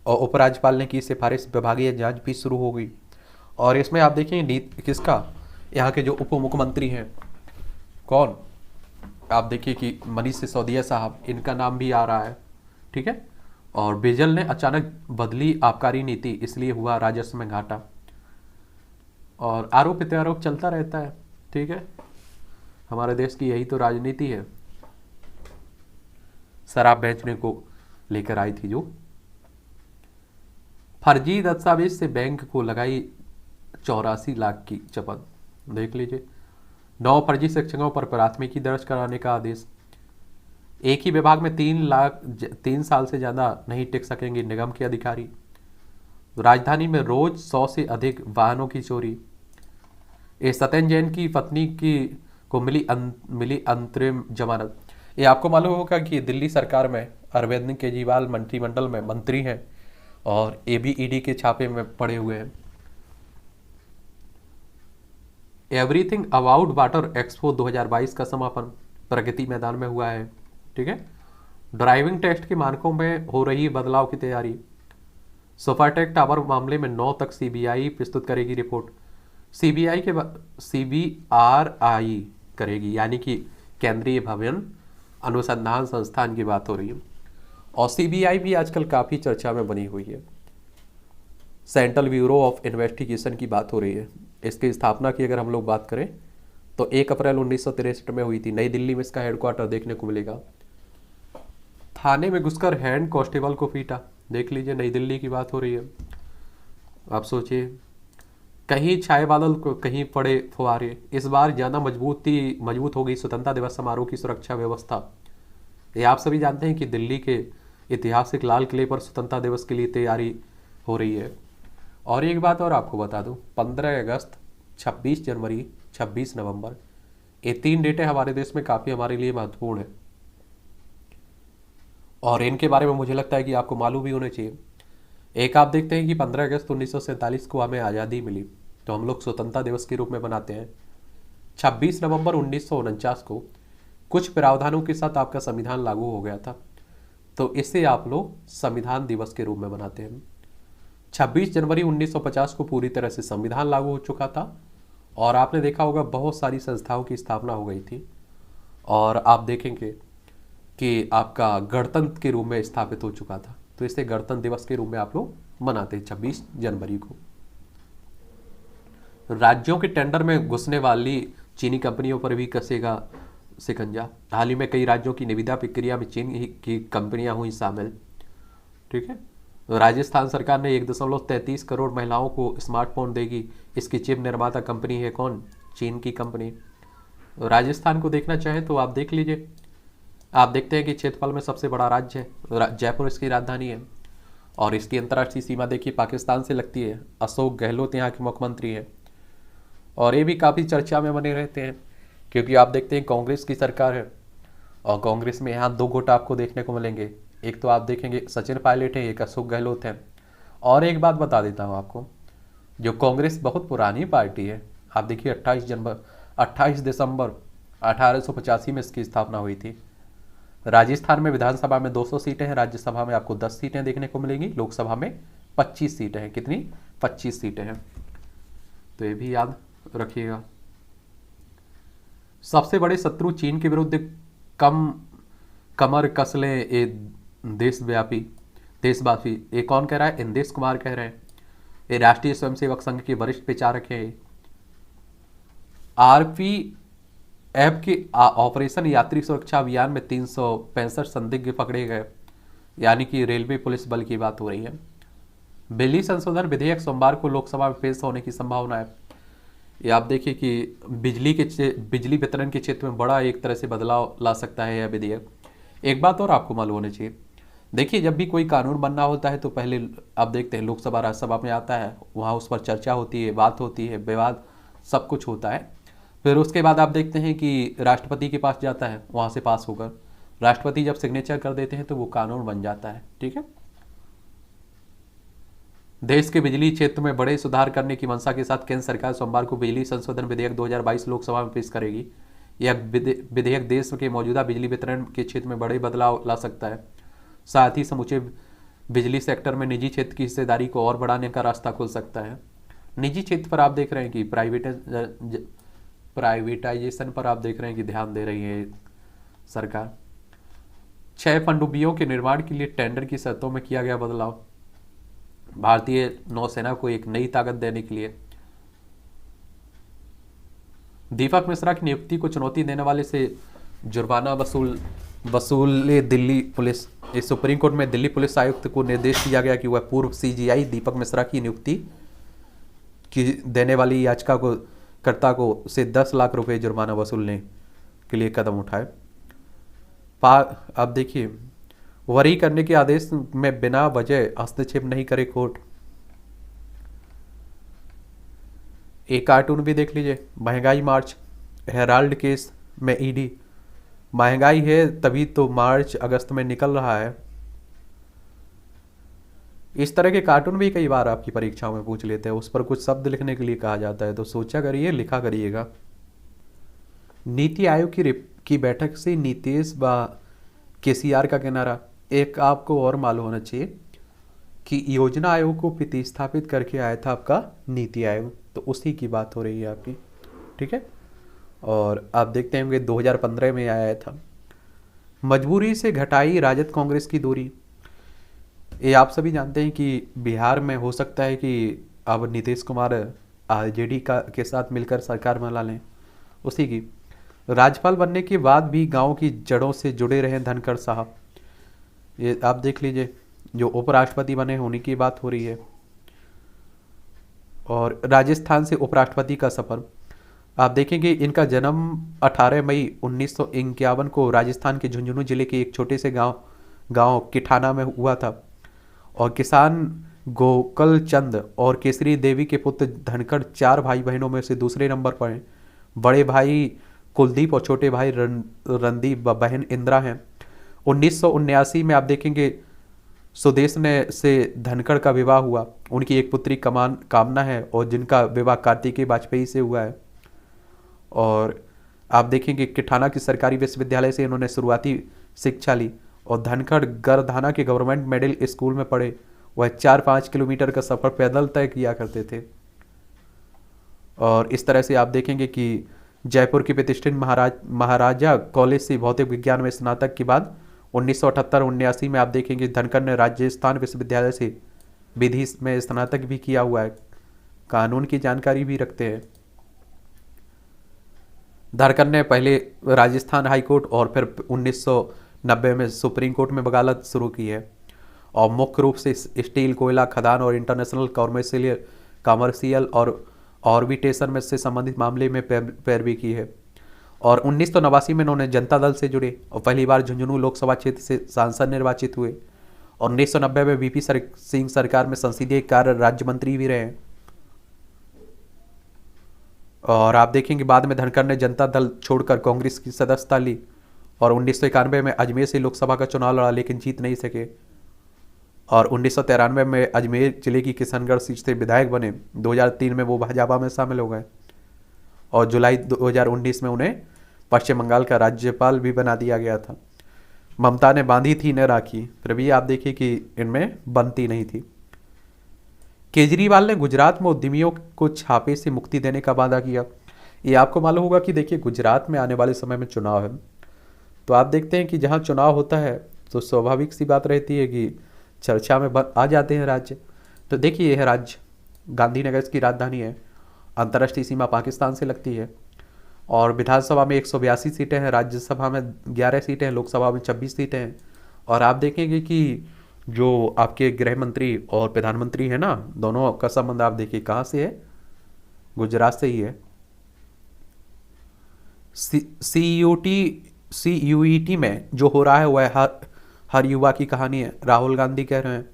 और उपराज्यपाल ने की सिफारिश, विभागीय जांच भी शुरू हो गई। और इसमें आप देखेंगे किसका, यहाँ के जो उप मुख्यमंत्री हैं, कौन? आप देखिए कि मनीष सिसोदिया साहब, इनका नाम भी आ रहा है, ठीक है। और बेजल ने अचानक बदली आबकारी नीति, इसलिए हुआ राजस्व में घाटा। और आरोप प्रत्यारोप चलता रहता है, ठीक है। हमारे देश की यही तो राजनीति है। शराब बेचने को लेकर आई थी जो फर्जी दस्तावेज से बैंक को लगाई 84 लाख की चपत। देख लीजिए, 9 फर्जी शिक्षकों पर प्राथमिकी दर्ज कराने का आदेश। एक ही विभाग में 3 साल से ज़्यादा नहीं टिक सकेंगे निगम के अधिकारी। राजधानी में रोज 100 से अधिक वाहनों की चोरी। सत्येंद्र जैन की पत्नी को मिली अंतरिम जमानत। ये आपको मालूम होगा कि दिल्ली सरकार में अरविंद केजरीवाल मंत्रिमंडल में मंत्री हैं, और ये भी ईडी के छापे में पड़े हुए हैं। एवरीथिंग अबाउट वाटर एक्सपो 2022 का समापन प्रगति मैदान में हुआ है, ठीक है। ड्राइविंग टेस्ट के मानकों में हो रही बदलाव की तैयारी। सोफाटेक टावर मामले में 9 तक सीबीआई प्रस्तुत करेगी रिपोर्ट। सीबीआरआई करेगी, यानी कि केंद्रीय भवन अनुसंधान संस्थान की बात हो रही है। और सीबीआई भी आजकल काफ़ी चर्चा में बनी हुई है। सेंट्रल ब्यूरो ऑफ इन्वेस्टिगेशन की बात हो रही है। इसकी स्थापना की अगर हम लोग बात करें तो 1 अप्रैल 1963 में हुई थी। नई दिल्ली में इसका हेडक्वार्टर देखने को मिलेगा। थाने में घुसकर हैंड कांस्टेबल को पीटा। देख लीजिए, नई दिल्ली की बात हो रही है। आप सोचिए, कहीं छाए बादल को कहीं पड़े फुहारे। इस बार ज़्यादा मजबूत हो गई स्वतंत्रता दिवस समारोह की सुरक्षा व्यवस्था। ये आप सभी जानते हैं कि दिल्ली के ऐतिहासिक लाल किले पर स्वतंत्रता दिवस के लिए तैयारी हो रही है। और एक बात और आपको बता दूं, 15 अगस्त, 26 जनवरी, 26 नवंबर, ये 3 डेटें हमारे देश में काफ़ी हमारे लिए महत्वपूर्ण है और इनके बारे में मुझे लगता है कि आपको मालूम भी होना चाहिए। एक आप देखते हैं कि 15 अगस्त 1947 को हमें आज़ादी मिली, तो हम लोग स्वतंत्रता दिवस के रूप में मनाते हैं। 26 नवंबर 1949 को कुछ प्रावधानों के साथ आपका संविधान लागू हो गया था, तो इसे आप लोग संविधान दिवस के रूप में मनाते हैं। 26 जनवरी 1950 को पूरी तरह से संविधान लागू हो चुका था और आपने देखा होगा बहुत सारी संस्थाओं की स्थापना हो गई थी और आप देखेंगे कि आपका गणतंत्र के रूप में स्थापित हो चुका था, तो इसे गणतंत्र दिवस के रूप में आप लोग मनाते हैं 26 जनवरी को। राज्यों के टेंडर में घुसने वाली चीनी कंपनियों पर भी कसेगा शिकंजा। हाल ही में कई राज्यों की निविदा प्रक्रिया में चीन की कंपनियां हुई शामिल। ठीक है, राजस्थान सरकार ने 1.33 करोड़ महिलाओं को स्मार्टफोन देगी। इसकी चिप निर्माता कंपनी है कौन? चीन की कंपनी। राजस्थान को देखना चाहें तो आप देख लीजिए, आप देखते हैं कि क्षेत्रफल में सबसे बड़ा राज्य है, जयपुर इसकी राजधानी है और इसकी अंतर्राष्ट्रीय सीमा देखिए पाकिस्तान से लगती है। अशोक गहलोत यहाँ के मुख्यमंत्री हैं और ये भी काफ़ी चर्चा में बने रहते हैं क्योंकि आप देखते हैं कांग्रेस की सरकार है और कांग्रेस में यहाँ 2 गुट आपको देखने को मिलेंगे। एक तो आप देखेंगे सचिन पायलट है, एक अशोक गहलोत है। और एक बात बता देता हूँ आपको, जो कांग्रेस बहुत पुरानी पार्टी है। आप देखिए 28 दिसंबर 1885 में इसकी स्थापना हुई थी। राजस्थान में विधानसभा में 200 सीटें हैं, राज्यसभा में आपको 10 सीटें देखने को मिलेंगी, लोकसभा में 25 सीटें हैं। कितनी? 25 सीटें हैं, तो ये भी याद रखिएगा। सबसे बड़े शत्रु चीन के विरुद्ध कमर कस लें ये देशवासी। ये कौन कह रहा है? इंदेश कुमार कह रहे हैं। ये राष्ट्रीय स्वयंसेवक संघ के वरिष्ठ प्रचारक हैं। आरपीएफ के ऑपरेशन यात्री सुरक्षा अभियान में 365 संदिग्ध पकड़े गए, यानी कि रेलवे पुलिस बल की बात हो रही है। बिजली संशोधन विधेयक सोमवार को लोकसभा में पेश होने की संभावना है। ये आप देखिए कि बिजली वितरण के क्षेत्र में बड़ा एक तरह से बदलाव ला सकता है यह विधेयक। एक बात और आपको मालूम होनी चाहिए, देखिए जब भी कोई कानून बनना होता है तो पहले आप देखते हैं लोकसभा राज्यसभा में आता है, वहाँ उस पर चर्चा होती है, बात होती है, विवाद सब कुछ होता है। फिर उसके बाद आप देखते हैं कि राष्ट्रपति के पास जाता है, वहाँ से पास होकर राष्ट्रपति जब सिग्नेचर कर देते हैं तो वो कानून बन जाता है। ठीक है, देश के बिजली क्षेत्र में बड़े सुधार करने की मंशा के साथ केंद्र सरकार सोमवार को बिजली संशोधन विधेयक 2022 लोकसभा में पेश करेगी। यह विधेयक देश के मौजूदा बिजली वितरण के क्षेत्र में बड़े बदलाव ला सकता है, साथ ही समूचे बिजली सेक्टर में निजी क्षेत्र की हिस्सेदारी को और बढ़ाने का रास्ता खुल सकता है। निजी क्षेत्र पर आप देख रहे हैं कि प्राइवेटाइजेशन पर आप देख रहे हैं कि ध्यान दे रही है सरकार। 6 पनडुब्बियों के निर्माण के लिए टेंडर की शर्तों में किया गया बदलाव। भारतीय नौसेना को एक नई ताकत देने के लिए। दीपक मिश्रा की नियुक्ति को चुनौती देने वाले से जुर्माना वसूले दिल्ली पुलिस। इस सुप्रीम कोर्ट में दिल्ली पुलिस आयुक्त को निर्देश दिया गया कि वह पूर्व सीजीआई दीपक मिश्रा की नियुक्ति की देने वाली याचिकाकर्ता को से 10 लाख रुपए जुर्माना वसूलने के लिए कदम उठाए। अब देखिए, वरी करने के आदेश में बिना वजह हस्तक्षेप नहीं करे कोर्ट। एक कार्टून भी देख लीजिए, महंगाई मार्च, हेराल्ड केस में ईडी। महंगाई है तभी तो मार्च अगस्त में निकल रहा है। इस तरह के कार्टून भी कई बार आपकी परीक्षाओं में पूछ लेते हैं, उस पर कुछ शब्द लिखने के लिए कहा जाता है, तो सोचा करिए, लिखा करिएगा। नीति आयोग की बैठक से नीतीश व केसीआर का किनारा। एक आपको और मालूम होना चाहिए कि योजना आयोग को प्रतिस्थापित करके आया था आपका नीति आयोग, तो उसी की बात हो रही है आपकी। ठीक है, और आप देखते होंगे 2015 में आया था। मजबूरी से घटाई राजद कांग्रेस की दूरी। ये आप सभी जानते हैं कि बिहार में हो सकता है कि अब नीतीश कुमार आरजेडी के साथ मिलकर सरकार बना लें। उसी की राज्यपाल बनने के बाद भी गांव की जड़ों से जुड़े रहे धनखड़ साहब। ये आप देख लीजिए, जो उपराष्ट्रपति बने हैं उन्हीं की बात हो रही है। और राजस्थान से उपराष्ट्रपति का सफर, आप देखेंगे इनका जन्म 18 मई 1951 को राजस्थान के झुंझुनू जिले के एक छोटे से गांव गांव किठाना में हुआ था। और किसान गोकल चंद और केसरी देवी के पुत्र धनखड़ 4 भाई बहनों में से दूसरे नंबर पर हैं। बड़े भाई कुलदीप और छोटे भाई रणदीप व बहन इंदिरा हैं। 1979 में आप देखेंगे सुदेश ने से धनखड़ का विवाह हुआ। उनकी एक पुत्री कामना है और जिनका विवाह कार्तिकेय वाजपेयी से हुआ है। और आप देखेंगे किठाना की सरकारी विश्वविद्यालय से इन्होंने शुरुआती शिक्षा ली। और धनखड़ गरधाना के गवर्नमेंट मिडिल स्कूल में पढ़े। वह 4-5 किलोमीटर का सफ़र पैदल तय किया करते थे। और इस तरह से आप देखेंगे कि जयपुर की प्रतिष्ठित महाराजा कॉलेज से भौतिक विज्ञान में स्नातक के बाद 1978-79 में आप देखेंगे धनखड़ ने राजस्थान विश्वविद्यालय से विधि में स्नातक भी किया हुआ है। कानून की जानकारी भी रखते हैं। धनखड़ ने पहले राजस्थान हाई कोर्ट और फिर 1990 में सुप्रीम कोर्ट में वकालत शुरू की है। और मुख्य रूप से स्टील, कोयला खदान और इंटरनेशनल कॉमर्शियल और ऑर्बिटेशन में से संबंधित मामले में पैरवी की है। और 1989 में उन्होंने जनता दल से जुड़े और पहली बार झुंझुनू लोकसभा क्षेत्र से सांसद निर्वाचित हुए। और 1990 में वीपी सिंह सरकार में संसदीय कार्य राज्य मंत्री भी रहे। और आप देखेंगे बाद में धनखड़ ने जनता दल छोड़कर कांग्रेस की सदस्यता ली। और 1991 में अजमेर से लोकसभा का चुनाव लड़ा लेकिन जीत नहीं सके। और 1993 में अजमेर जिले की किशनगढ़ सीट से विधायक बने। 2003 में वो भाजपा में शामिल हो गए। और जुलाई 2019 में उन्हें पश्चिम बंगाल का राज्यपाल भी बना दिया गया था। ममता ने बांधी थी न राखी, फिर भी आप देखिए कि इनमें बनती नहीं थी। केजरीवाल ने गुजरात में उद्यमियों को छापे से मुक्ति देने का वादा किया। ये आपको मालूम होगा कि देखिए गुजरात में आने वाले समय में चुनाव है, तो आप देखते हैं कि जहाँ चुनाव होता है तो स्वाभाविक सी बात रहती है कि चर्चा में आ जाते हैं राज्य। तो देखिए यह राज्य गांधीनगर इसकी राजधानी है, अंतर्राष्ट्रीय सीमा पाकिस्तान से लगती है। और विधानसभा में 182 सीटें हैं, राज्यसभा में 11 सीटें हैं, लोकसभा में 26 सीटें हैं। और आप देखेंगे कि जो आपके गृह मंत्री और प्रधानमंत्री है ना, दोनों का संबंध आप देखिए कहाँ से है, गुजरात से ही है। CUET में जो हो रहा है वह हर युवा की कहानी है, राहुल गांधी कह रहे हैं।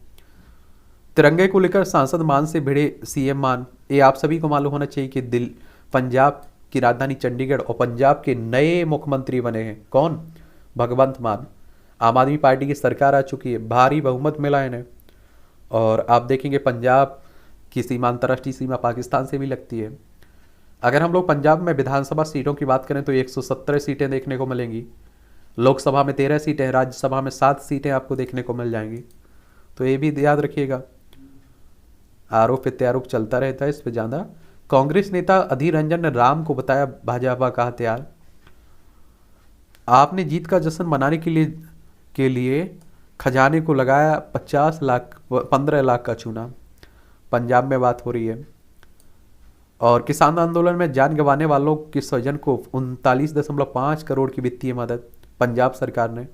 तिरंगे को लेकर सांसद मान से भिड़े सीएम मान। ये आप सभी को मालूम होना चाहिए कि पंजाब की राजधानी चंडीगढ़ और पंजाब के नए मुख्यमंत्री बने हैं कौन, भगवंत मान। आम आदमी पार्टी की सरकार आ चुकी है, भारी बहुमत मिला है इन्हें। और आप देखेंगे पंजाब की सीमा अंतर्राष्ट्रीय सीमा पाकिस्तान से भी लगती है। अगर हम लोग पंजाब में विधानसभा सीटों की बात करें तो 117 सीटें देखने को मिलेंगी। लोकसभा में 13 सीटें, राज्यसभा में 7 सीटें आपको देखने को मिल जाएंगी। तो ये भी याद रखिएगा, आरोप प्रत्यारोप चलता रहता है इस पर ज़्यादा। कांग्रेस नेता अधीर रंजन ने राम को बताया भाजपा का हथियार। आपने जीत का जश्न मनाने के लिए खजाने को लगाया 15 लाख का चूना। पंजाब में बात हो रही है। और किसान आंदोलन में जान गंवाने वालों के स्वजन को 39.5 करोड़ की वित्तीय मदद पंजाब सरकार ने।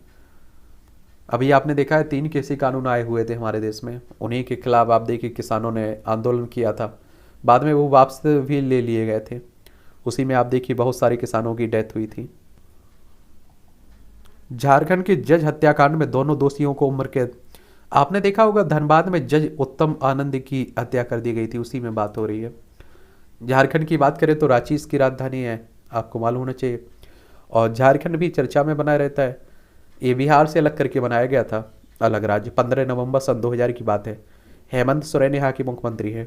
अभी आपने देखा है 3 कृषि कानून आए हुए थे हमारे देश में, उन्हीं के खिलाफ आप देखिए किसानों ने आंदोलन किया था। बाद में वो वापस भी ले लिए गए थे। उसी में आप देखिए बहुत सारे किसानों की डेथ हुई थी। झारखंड के जज हत्याकांड में दोनों दोषियों को उम्र कैद। आपने देखा होगा धनबाद में जज उत्तम आनंद की हत्या कर दी गई थी, उसी में बात हो रही है। झारखंड की बात करें तो रांची इसकी राजधानी है, आपको मालूम होना चाहिए। और झारखंड भी चर्चा में बना रहता है। ये बिहार से अलग करके बनाया गया था अलग राज्य। 15 नवंबर सन 2000 की बात है। हेमंत सोरेन यहाँ के मुख्यमंत्री है।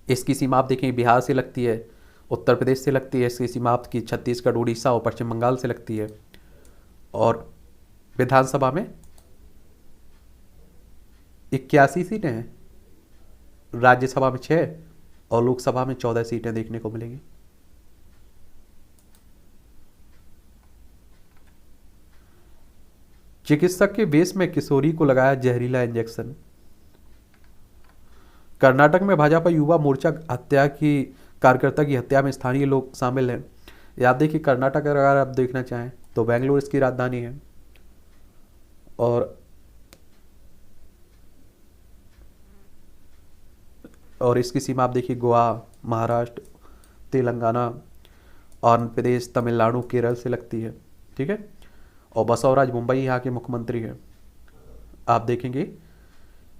इसकी सीमा आप देखें बिहार से लगती है, उत्तर प्रदेश से लगती है। इसकी सीमा आपकी छत्तीसगढ़, उड़ीसा और पश्चिम बंगाल से लगती है। और विधानसभा में 81 सीटें हैं, राज्यसभा में 6 और लोकसभा में 14 सीटें देखने को मिलेंगी। चिकित्सक के वेश में किशोरी को लगाया जहरीला इंजेक्शन। कर्नाटक में भाजपा युवा मोर्चा हत्या की कार्यकर्ता की हत्या में स्थानीय लोग शामिल हैं। याद देखिए कर्नाटक अगर आप देखना चाहें तो बेंगलुरु इसकी राजधानी है। और इसकी सीमा आप देखिए गोवा, महाराष्ट्र, तेलंगाना, आंध्र प्रदेश, तमिलनाडु, केरल से लगती है। ठीक है। और बसवराज मुंबई यहाँ के मुख्यमंत्री हैं, आप देखेंगे।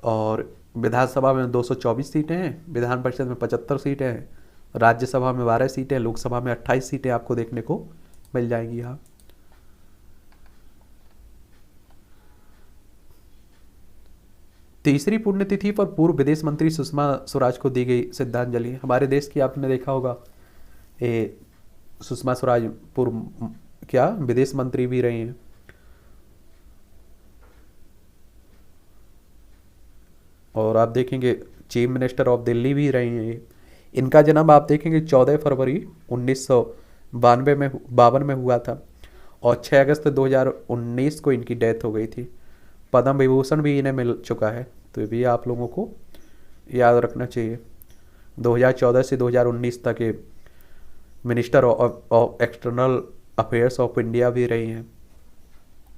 और विधानसभा में 224 सीटें हैं, विधान परिषद में 75 सीटें हैं, राज्यसभा में 12 सीटें, लोकसभा में 28 सीटें आपको देखने को मिल जाएंगी यहाँ। तीसरी पुण्यतिथि पर पूर्व विदेश मंत्री सुषमा स्वराज को दी गई श्रद्धांजलि। हमारे देश की आपने देखा होगा, ये सुषमा स्वराज पूर्व क्या विदेश मंत्री भी रही हैं। और आप देखेंगे चीफ मिनिस्टर ऑफ दिल्ली भी रही हैं ये। इनका जन्म आप देखेंगे 14 फरवरी 1952 में हुआ था और 6 अगस्त 2019 को इनकी डेथ हो गई थी। पद्म विभूषण भी इन्हें मिल चुका है, तो ये भी आप लोगों को याद रखना चाहिए। 2014 से 2019 तक ये minister of external affairs of India भी रही हैं।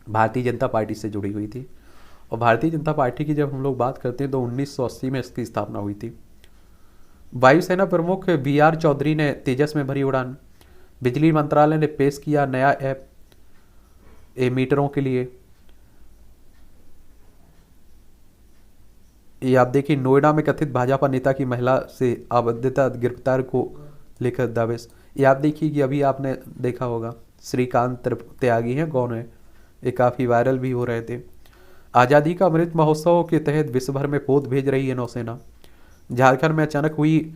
भारतीय जनता पार्टी से जुड़ी हुई थी। और भारतीय जनता पार्टी की जब हम लोग बात करते हैं तो 1980 में इसकी स्थापना हुई थी। वायुसेना प्रमुख BR चौधरी ने तेजस में भरी उड़ान। बिजली मंत्रालय ने पेश किया नया ऐप मीटरों के लिए। ये आप देखिए नोएडा में कथित भाजपा नेता की महिला से अवैधता गिरफ्तार को लेकर दावेश। ये आप देखिए कि अभी आपने देखा होगा श्रीकांत त्यागी हैं, कौन है ये, काफ़ी वायरल भी हो रहे थे। आज़ादी का अमृत महोत्सव के तहत विश्व भर में पोत भेज रही है नौसेना। झारखंड में अचानक हुई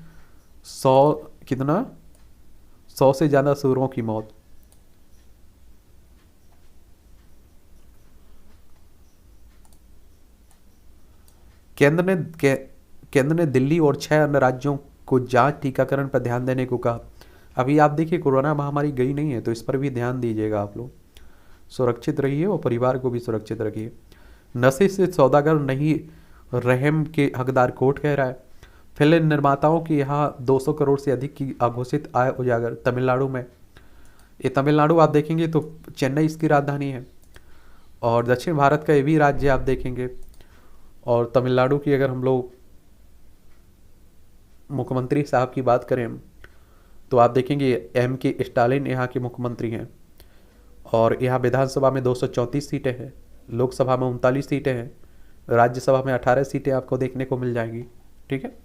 100 से ज़्यादा सूरों की मौत। केंद्र ने दिल्ली और 6 अन्य राज्यों को जांच टीकाकरण पर ध्यान देने को कहा। अभी आप देखिए कोरोना महामारी गई नहीं है, तो इस पर भी ध्यान दीजिएगा। आप लोग सुरक्षित रहिए और परिवार को भी सुरक्षित रखिए। नशे से सौदागर नहीं रहम के हकदार, कोर्ट कह रहा है। फिल्म निर्माताओं की यहाँ 200 करोड़ से अधिक की अघोषित आय उजागर। तमिलनाडु में, ये तमिलनाडु आप देखेंगे तो चेन्नई इसकी राजधानी है और दक्षिण भारत का ये भी राज्य आप देखेंगे। और तमिलनाडु की अगर हम लोग मुख्यमंत्री साहब की बात करें तो आप देखेंगे M.K. स्टालिन यहाँ के मुख्यमंत्री हैं। और यहाँ विधानसभा में 234 सीटें हैं, लोकसभा में 39 सीटें हैं, राज्यसभा में 18 सीटें आपको देखने को मिल जाएंगी। ठीक है,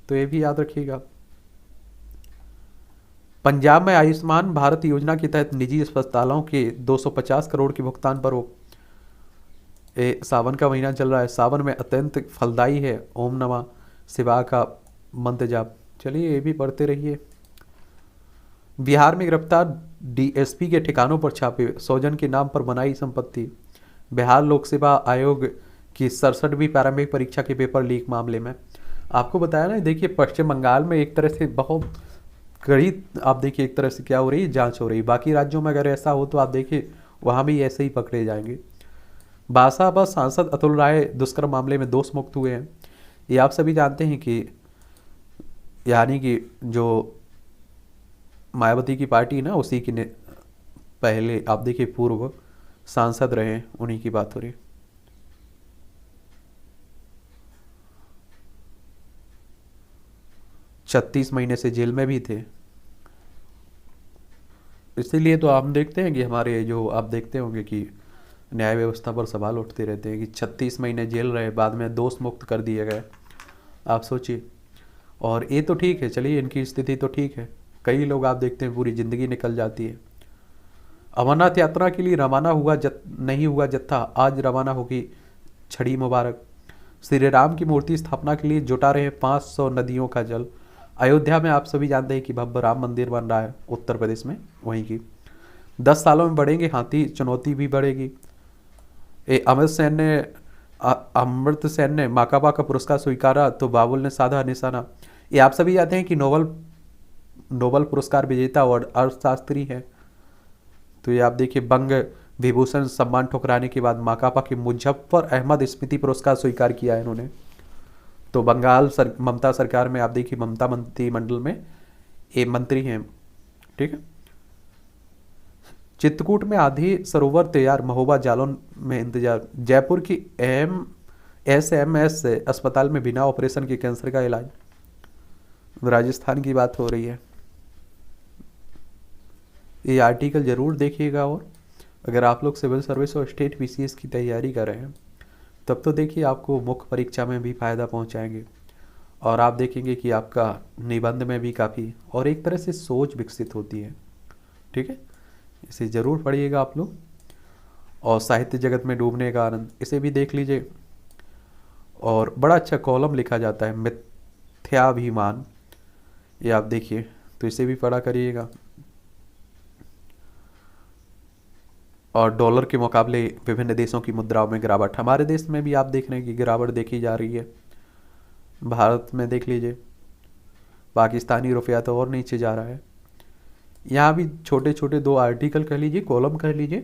तो ये भी याद रखिएगा। पंजाब में आयुष्मान भारत योजना के तहत निजी अस्पतालों के 250 करोड़ के भुगतान पर हो। सावन का महीना चल रहा है, सावन में अत्यंत फलदायी है ओम नमः शिवाय का मंत्र जाप। चलिए ये भी पढ़ते रहिए। बिहार में गिरफ्तार DSP के ठिकानों पर छापे, 100 जन के नाम पर बनाई संपत्ति। बिहार लोक सेवा आयोग की 67वीं प्रारंभिक परीक्षा के पेपर लीक मामले में आपको बताया ना। देखिए पश्चिम बंगाल में एक तरह से बहुत कड़ी आप देखिए एक तरह से क्या हो रही है, जांच हो रही है। बाकी राज्यों में अगर ऐसा हो तो आप देखिए वहाँ भी ऐसे ही पकड़े जाएंगे। बासाबाद सांसद अतुल राय दुष्कर्म मामले में दोष मुक्त हुए हैं। ये आप सभी जानते हैं कि यानी कि जो मायावती की पार्टी ना, उसी की पहले आप देखिए पूर्व सांसद रहे हैं, उन्हीं की बात हो रही है। छत्तीस महीने से जेल में भी थे। इसीलिए तो हम देखते हैं कि हमारे जो आप देखते होंगे कि न्याय व्यवस्था पर सवाल उठते रहते हैं कि 36 महीने जेल रहे, बाद में दोष मुक्त कर दिए गए। आप सोचिए। और ये तो ठीक है, चलिए इनकी स्थिति तो ठीक है। कई लोग आप देखते हैं पूरी ज़िंदगी निकल जाती है। अमरनाथ यात्रा के लिए रवाना नहीं हुआ जत्था, आज रवाना होगी छड़ी मुबारक। श्री राम की मूर्ति स्थापना के लिए जुटा रहे 500 नदियों का जल। अयोध्या में आप सभी जानते हैं कि भव्य राम मंदिर बन रहा है उत्तर प्रदेश में, वहीं की 10 सालों में बढ़ेंगे हाथी, चुनौती भी बढ़ेगी। अमृत सेन ने माकाबा का पुरस्कार स्वीकारा तो बाबुल ने साधा निशाना। ये आप सभी जानते हैं कि नोबल पुरस्कार विजेता और अर्थशास्त्री है। तो ये आप देखिए बंग विभूषण सम्मान ठुकराने के बाद माकापा के मुजफ्फर अहमद स्मृति पुरस्कार स्वीकार किया है इन्होंने। तो ममता सरकार में आप देखिए ममता मंत्रिमंडल में ये मंत्री हैं। ठीक है, चित्रकूट में आधी सरोवर तैयार, महोबा जालौन में इंतजार। जयपुर की एमएसएमएस अस्पताल में बिना ऑपरेशन के कैंसर का इलाज। राजस्थान की बात हो रही है। ये आर्टिकल ज़रूर देखिएगा। और अगर आप लोग सिविल सर्विस और स्टेट बीसीएस की तैयारी कर रहे हैं तब तो देखिए आपको मुख्य परीक्षा में भी फ़ायदा पहुंचाएंगे, और आप देखेंगे कि आपका निबंध में भी काफ़ी और एक तरह से सोच विकसित होती है। ठीक है, इसे ज़रूर पढ़िएगा आप लोग। और साहित्य जगत में डूबने का आनंद, इसे भी देख लीजिए। और बड़ा अच्छा कॉलम लिखा जाता है मिथ्याभिमान, ये आप देखिए, तो इसे भी पढ़ा करिएगा। और डॉलर के मुकाबले विभिन्न देशों की मुद्राओं में गिरावट, हमारे देश में भी आप देख रहे हैं कि गिरावट देखी जा रही है। भारत में देख लीजिए, पाकिस्तानी रुपया तो और नीचे जा रहा है। यहाँ भी छोटे छोटे 2 आर्टिकल कह लीजिए, कॉलम कह लीजिए।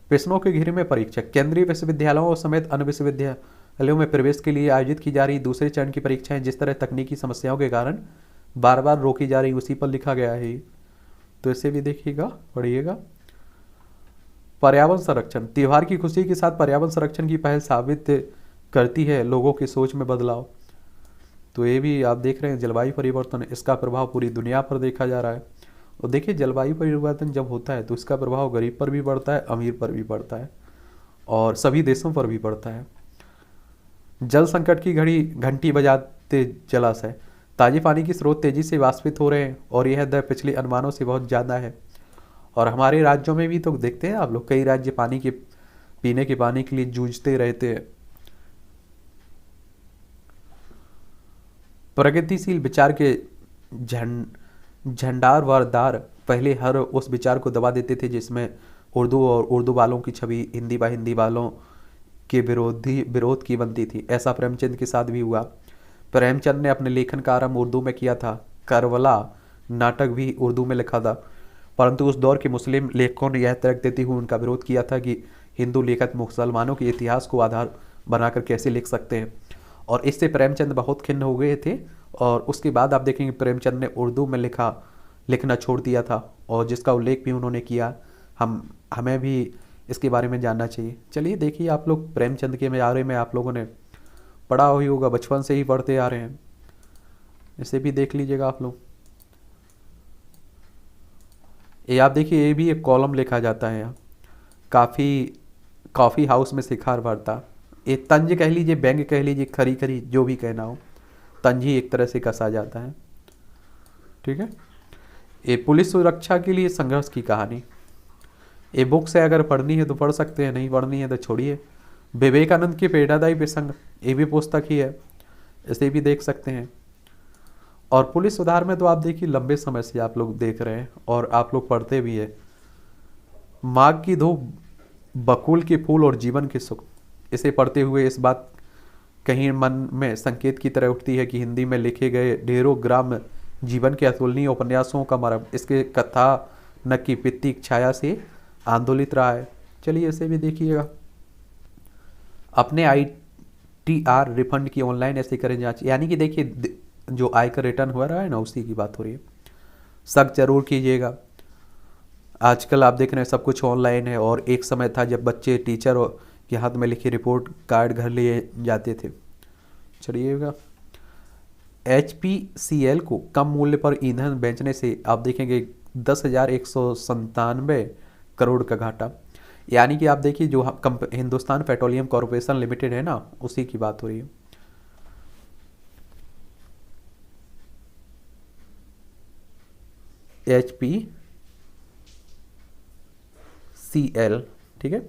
प्रश्नों के घेरे में परीक्षा, केंद्रीय विश्वविद्यालयों समेत अन्य विश्वविद्यालयों में प्रवेश के लिए आयोजित की जा रही दूसरे चरण की परीक्षाएं जिस तरह तकनीकी समस्याओं के कारण बार बार रोकी जा रही, उसी पर लिखा गया है। तो इसे भी देखिएगा, पढ़िएगा। पर्यावरण संरक्षण, त्योहार की खुशी के साथ पर्यावरण संरक्षण की पहल साबित करती है लोगों की सोच में बदलाव। तो ये भी आप देख रहे हैं, जलवायु परिवर्तन, इसका प्रभाव पूरी दुनिया पर देखा जा रहा है। और देखिए, जलवायु परिवर्तन जब होता है तो इसका प्रभाव गरीब पर भी पड़ता है, अमीर पर भी पड़ता है, और सभी देशों पर भी पड़ता है। जल संकट की घड़ी घंटी बजाते जलाशय, ताजे पानी की स्रोत तेजी से वाष्पित हो रहे हैं और यह दर पिछले अनुमानों से बहुत ज़्यादा है। और हमारे राज्यों में भी तो देखते हैं आप लोग, कई राज्य पीने के पानी के लिए जूझते रहते हैं। प्रगतिशील विचार के झंडारवारदार पहले हर उस विचार को दबा देते थे जिसमें उर्दू और उर्दू वालों की छवि हिंदी व हिंदी वालों के विरोध की बनती थी। ऐसा प्रेमचंद के साथ भी हुआ। प्रेमचंद ने अपने लेखन का आरंभ उर्दू में किया था, करबला नाटक भी उर्दू में लिखा था, परंतु उस दौर के मुस्लिम लेखकों ने यह तर्क देते हुए उनका विरोध किया था कि हिंदू लेखक मुसलमानों के इतिहास को आधार बनाकर कैसे लिख सकते हैं। और इससे प्रेमचंद बहुत खिन्न हो गए थे। और उसके बाद आप देखेंगे प्रेमचंद ने उर्दू में लिखना छोड़ दिया था, और जिसका उल्लेख भी उन्होंने किया। हमें भी इसके बारे में जानना चाहिए। चलिए देखिए, आप लोग प्रेमचंद के बारे में आप लोगों ने पढ़ा ही होगा, बचपन से ही पढ़ते आ रहे हैं, इसे भी देख लीजिएगा आप लोग। ये आप देखिए, ये भी एक कॉलम लिखा जाता है यहाँ, कॉफ़ी हाउस में शिखर वार्ता। ये तंज कह लीजिए, व्यंग कह लीजिए, खरी खरी जो भी कहना हो, तंज ही एक तरह से कसा जाता है। ठीक है, ये पुलिस सुरक्षा के लिए संघर्ष की कहानी। ये बुक से अगर पढ़नी है तो पढ़ सकते हैं, नहीं पढ़नी है तो छोड़िए। विवेकानंद के प्रेरणादायी प्रसंग, ये भी पुस्तक ही है, इसे भी देख सकते हैं। और पुलिस सुधार में तो आप देखिए लंबे समय से आप लोग देख रहे हैं और आप लोग पढ़ते भी है। माघ की धूप, बकुल के फूल और जीवन के सुख, इसे पढ़ते हुए इस बात कहीं मन में संकेत की तरह उठती है कि हिंदी में लिखे गए ढेरों ग्राम जीवन के अतुलनीय उपन्यासों का मर्म इसके कथानक की पित्तिक छाया से आंदोलित रहा है। चलिए इसे भी देखिएगा। अपने ITR रिफंड की ऑनलाइन ऐसे करें जांच, यानी कि देखिए जो आयकर रिटर्न हुआ रहा है ना, उसी की बात हो रही है। सख्त जरूर कीजिएगा। आजकल आप देख रहे हैं सब कुछ ऑनलाइन है, और एक समय था जब बच्चे टीचर के हाथ में लिखी रिपोर्ट कार्ड घर लिए जाते थे। चलिएगा। HPCL को कम मूल्य पर ईंधन बेचने से आप देखेंगे 10,197 करोड़ का घाटा। यानी कि आप देखिए जो हिंदुस्तान पेट्रोलियम कॉर्पोरेशन लिमिटेड है ना, उसी की बात हो रही है। HPCL, ठीक है,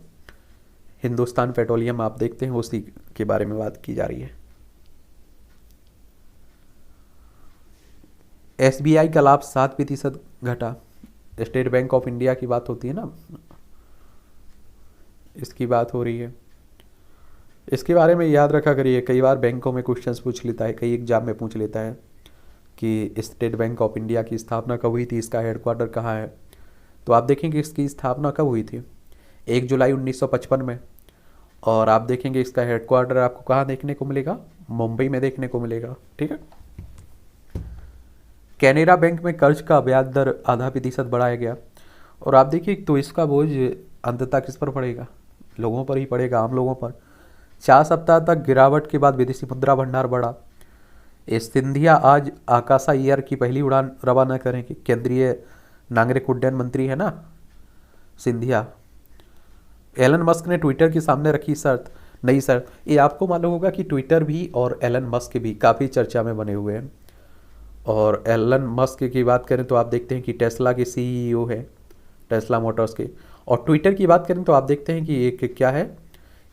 हिंदुस्तान पेट्रोलियम आप देखते हैं, उसी के बारे में बात की जा रही है। SBI का लाभ 7% घटा। स्टेट बैंक ऑफ इंडिया की बात होती है ना, इसकी बात हो रही है। इसके बारे में याद रखा करिए, कई बार बैंकों में क्वेश्चंस पूछ लेता है, कई एग्जाम में पूछ लेता है कि स्टेट बैंक ऑफ इंडिया की स्थापना कब हुई थी, इसका हेडक्वार्टर कहाँ है। तो आप देखेंगे इसकी स्थापना कब हुई थी, 1 जुलाई 1955 में। और आप देखेंगे इसका हेडक्वार्टर आपको कहाँ देखने को मिलेगा, मुंबई में देखने को मिलेगा। ठीक है। कैनरा बैंक में कर्ज का ब्याज दर 0.5% बढ़ाया गया। और आप देखिए तो इसका बोझ अंततः किस पर पड़ेगा? लोगों पर ही पड़ेगा, आम लोगों पर। 4 सप्ताह तक गिरावट के बाद विदेशी मुद्रा भंडार बढ़ा। सिंधिया आज आकाशा एयर की पहली उड़ान रवाना करेंगे। केंद्रीय नागरिक उड्डयन मंत्री है ना सिंधिया। एलन मस्क ने ट्विटर के सामने रखी शर्त, नई शर्त। ये आपको मालूम होगा कि ट्विटर भी और एलन मस्क भी काफ़ी चर्चा में बने हुए हैं। और एलन मस्क की बात करें तो आप देखते हैं कि टेस्ला के सीईओ है, टेस्ला मोटर्स के। और ट्विटर की बात करें तो आप देखते हैं कि एक क्या है,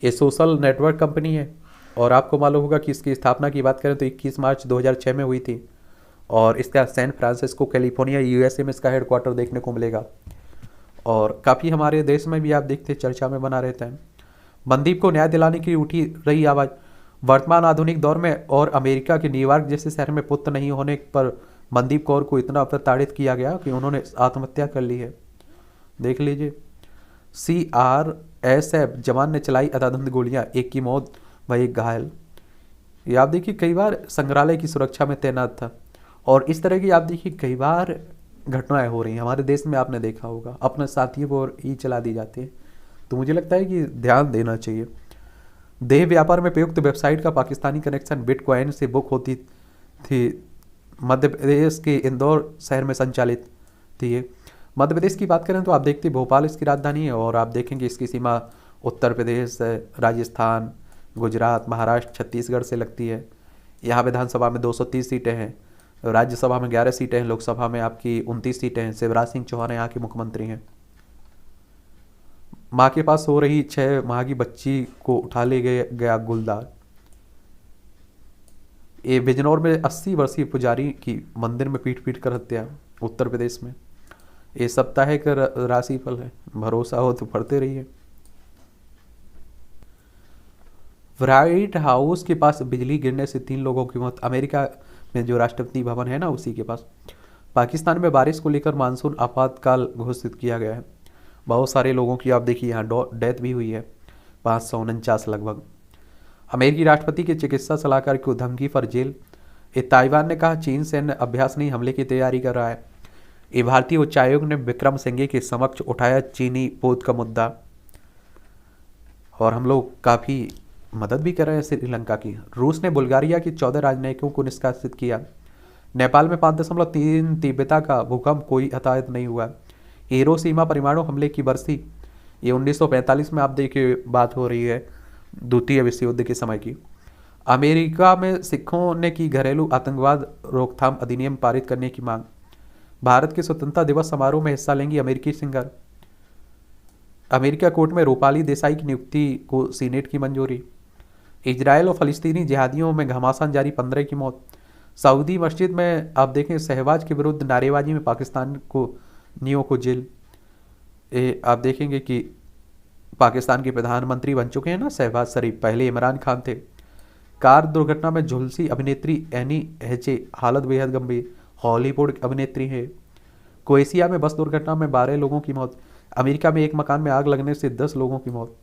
ये सोशल नेटवर्क कंपनी है। और आपको मालूम होगा कि इसकी स्थापना की बात करें तो 21 मार्च 2006 में हुई थी। और इसका सैन फ्रांसिस्को कैलिफोर्निया यूएसए में इसका हेडक्वार्टर देखने को मिलेगा। और काफ़ी हमारे देश में भी आप देखते हैं चर्चा में बना रहता है। मनदीप को न्याय दिलाने की उठी रही आवाज़। वर्तमान आधुनिक दौर में और अमेरिका के न्यूयॉर्क जैसे शहर में पुत्र नहीं होने पर मनदीप कौर को इतना प्रताड़ित किया गया कि उन्होंने आत्महत्या कर ली है। देख लीजिए। CRSF जवान ने चलाई अंधाधुंध गोलियां, एक की मौत व एक घायल। ये आप देखिए कई बार संग्रहालय की सुरक्षा में तैनात था। और इस तरह की आप देखिए कई बार घटनाएं हो रही हैं हमारे देश में, आपने देखा होगा अपने साथियों को और ई चला दी जाती है। तो मुझे लगता है कि ध्यान देना चाहिए। देह व्यापार में प्रयुक्त वेबसाइट का पाकिस्तानी कनेक्शन बिटकॉइन से बुक होती थी। मध्य प्रदेश के इंदौर शहर में संचालित थी ये। मध्य प्रदेश की बात करें तो आप देखते भोपाल इसकी राजधानी है। और आप देखेंगे इसकी सीमा उत्तर प्रदेश, राजस्थान, गुजरात, महाराष्ट्र, छत्तीसगढ़ से लगती है। यहाँ विधानसभा में 230 सीटें हैं, राज्यसभा में 11 सीटें हैं, लोकसभा में आपकी 29 सीटें हैं। शिवराज सिंह चौहान यहाँ के मुख्यमंत्री हैं। माँ के पास सो रही 6 माह की बच्ची को उठा ले गया गुलदार। ये बिजनौर में 80 वर्षीय पुजारी की मंदिर में पीट पीट कर हत्या, उत्तर प्रदेश में। ये साप्ताहिक राशिफल है, भरोसा हो तो पढ़ते रहिए। व्हाइट हाउस के पास बिजली गिरने से 3 लोगों की मौत। अमेरिका में जो राष्ट्रपति भवन है ना उसी के पास। पाकिस्तान में बारिश को लेकर मानसून आपातकाल घोषित किया गया है। बहुत सारे लोगों की आप देखिए यहाँ डेथ भी हुई है, 549 लगभग। अमेरिकी राष्ट्रपति के चिकित्सा सलाहकार को धमकी पर जेल। ताइवान ने कहा चीन सैन्य अभ्यास नहीं, हमले की तैयारी कर रहा है। भारतीय उच्चायोग ने विक्रम सिंघे के समक्ष उठाया चीनी पोत का मुद्दा। और हम लोग काफ़ी मदद भी कर रहे हैं श्रीलंका की। रूस ने बुल्गारिया के 14 राजनयिकों को निष्कासित किया। नेपाल में 5.3 तीव्रता का भूकंप, कोई हताहत नहीं हुआ। हिरोशिमा परमाणु हमले की बरसी, ये 1945 में आप देखिए बात हो रही है, द्वितीय विश्व युद्ध के समय की। अमेरिका में सिखों ने की घरेलू आतंकवाद रोकथाम अधिनियम पारित करने की मांग। भारत के स्वतंत्रता दिवस समारोह में हिस्सा लेंगी अमेरिकी सिंगर। अमेरिका कोर्ट में रूपाली देसाई की नियुक्ति को सीनेट की मंजूरी। इजरायल और फलस्तीनी जिहादियों में घमासान जारी, 15 की मौत। सऊदी मस्जिद में आप देखें शहबाज के विरुद्ध नारेबाजी में पाकिस्तान को नियो को जेल। आप देखेंगे कि पाकिस्तान के प्रधानमंत्री बन चुके हैं ना शहबाज शरीफ, पहले इमरान खान थे। कार दुर्घटना में झुलसी अभिनेत्री एनी हैचे, हालत बेहद गंभीर। हॉलीवुड अभिनेत्री है। क्रोएशिया में बस दुर्घटना में 12 लोगों की मौत। अमेरिका में एक मकान में आग लगने से 10 लोगों की मौत।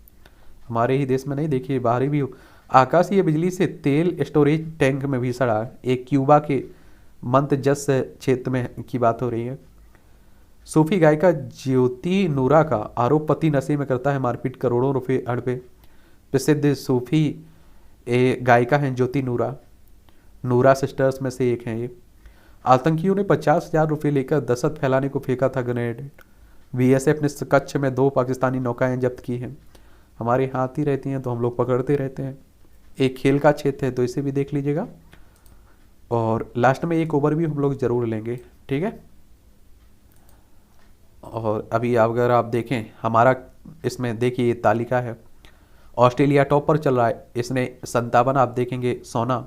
हमारे ही देश में नहीं, देखिए बाहरी भी हो। आकाशीय बिजली से तेल स्टोरेज टैंक में भीषण आग। एक क्यूबा के मंतजस क्षेत्र में की बात हो रही है। सूफी गायिका ज्योति नूरा का आरोप, पति नशे में करता है मारपीट, करोड़ों रुपए हड़पे। प्रसिद्ध सूफी गायिका हैं ज्योति नूरा, नूरा सिस्टर्स में से एक हैं ये। आतंकियों ने 50,000 रुपये लेकर दहशत फैलाने को फेंका था ग्रेनेड। बीएसएफ ने कच्छ में 2 पाकिस्तानी नौकाएं जब्त की हैं। हमारे हाथ ही रहती हैं तो हम लोग पकड़ते रहते हैं। एक खेल का क्षेत्र है तो इसे भी देख लीजिएगा। और लास्ट में एक ओवर भी हम लोग जरूर लेंगे, ठीक है। और अभी अगर आप देखें हमारा इसमें देखिए ये तालिका है। ऑस्ट्रेलिया टॉप पर चल रहा है, इसने 57 आप देखेंगे सोना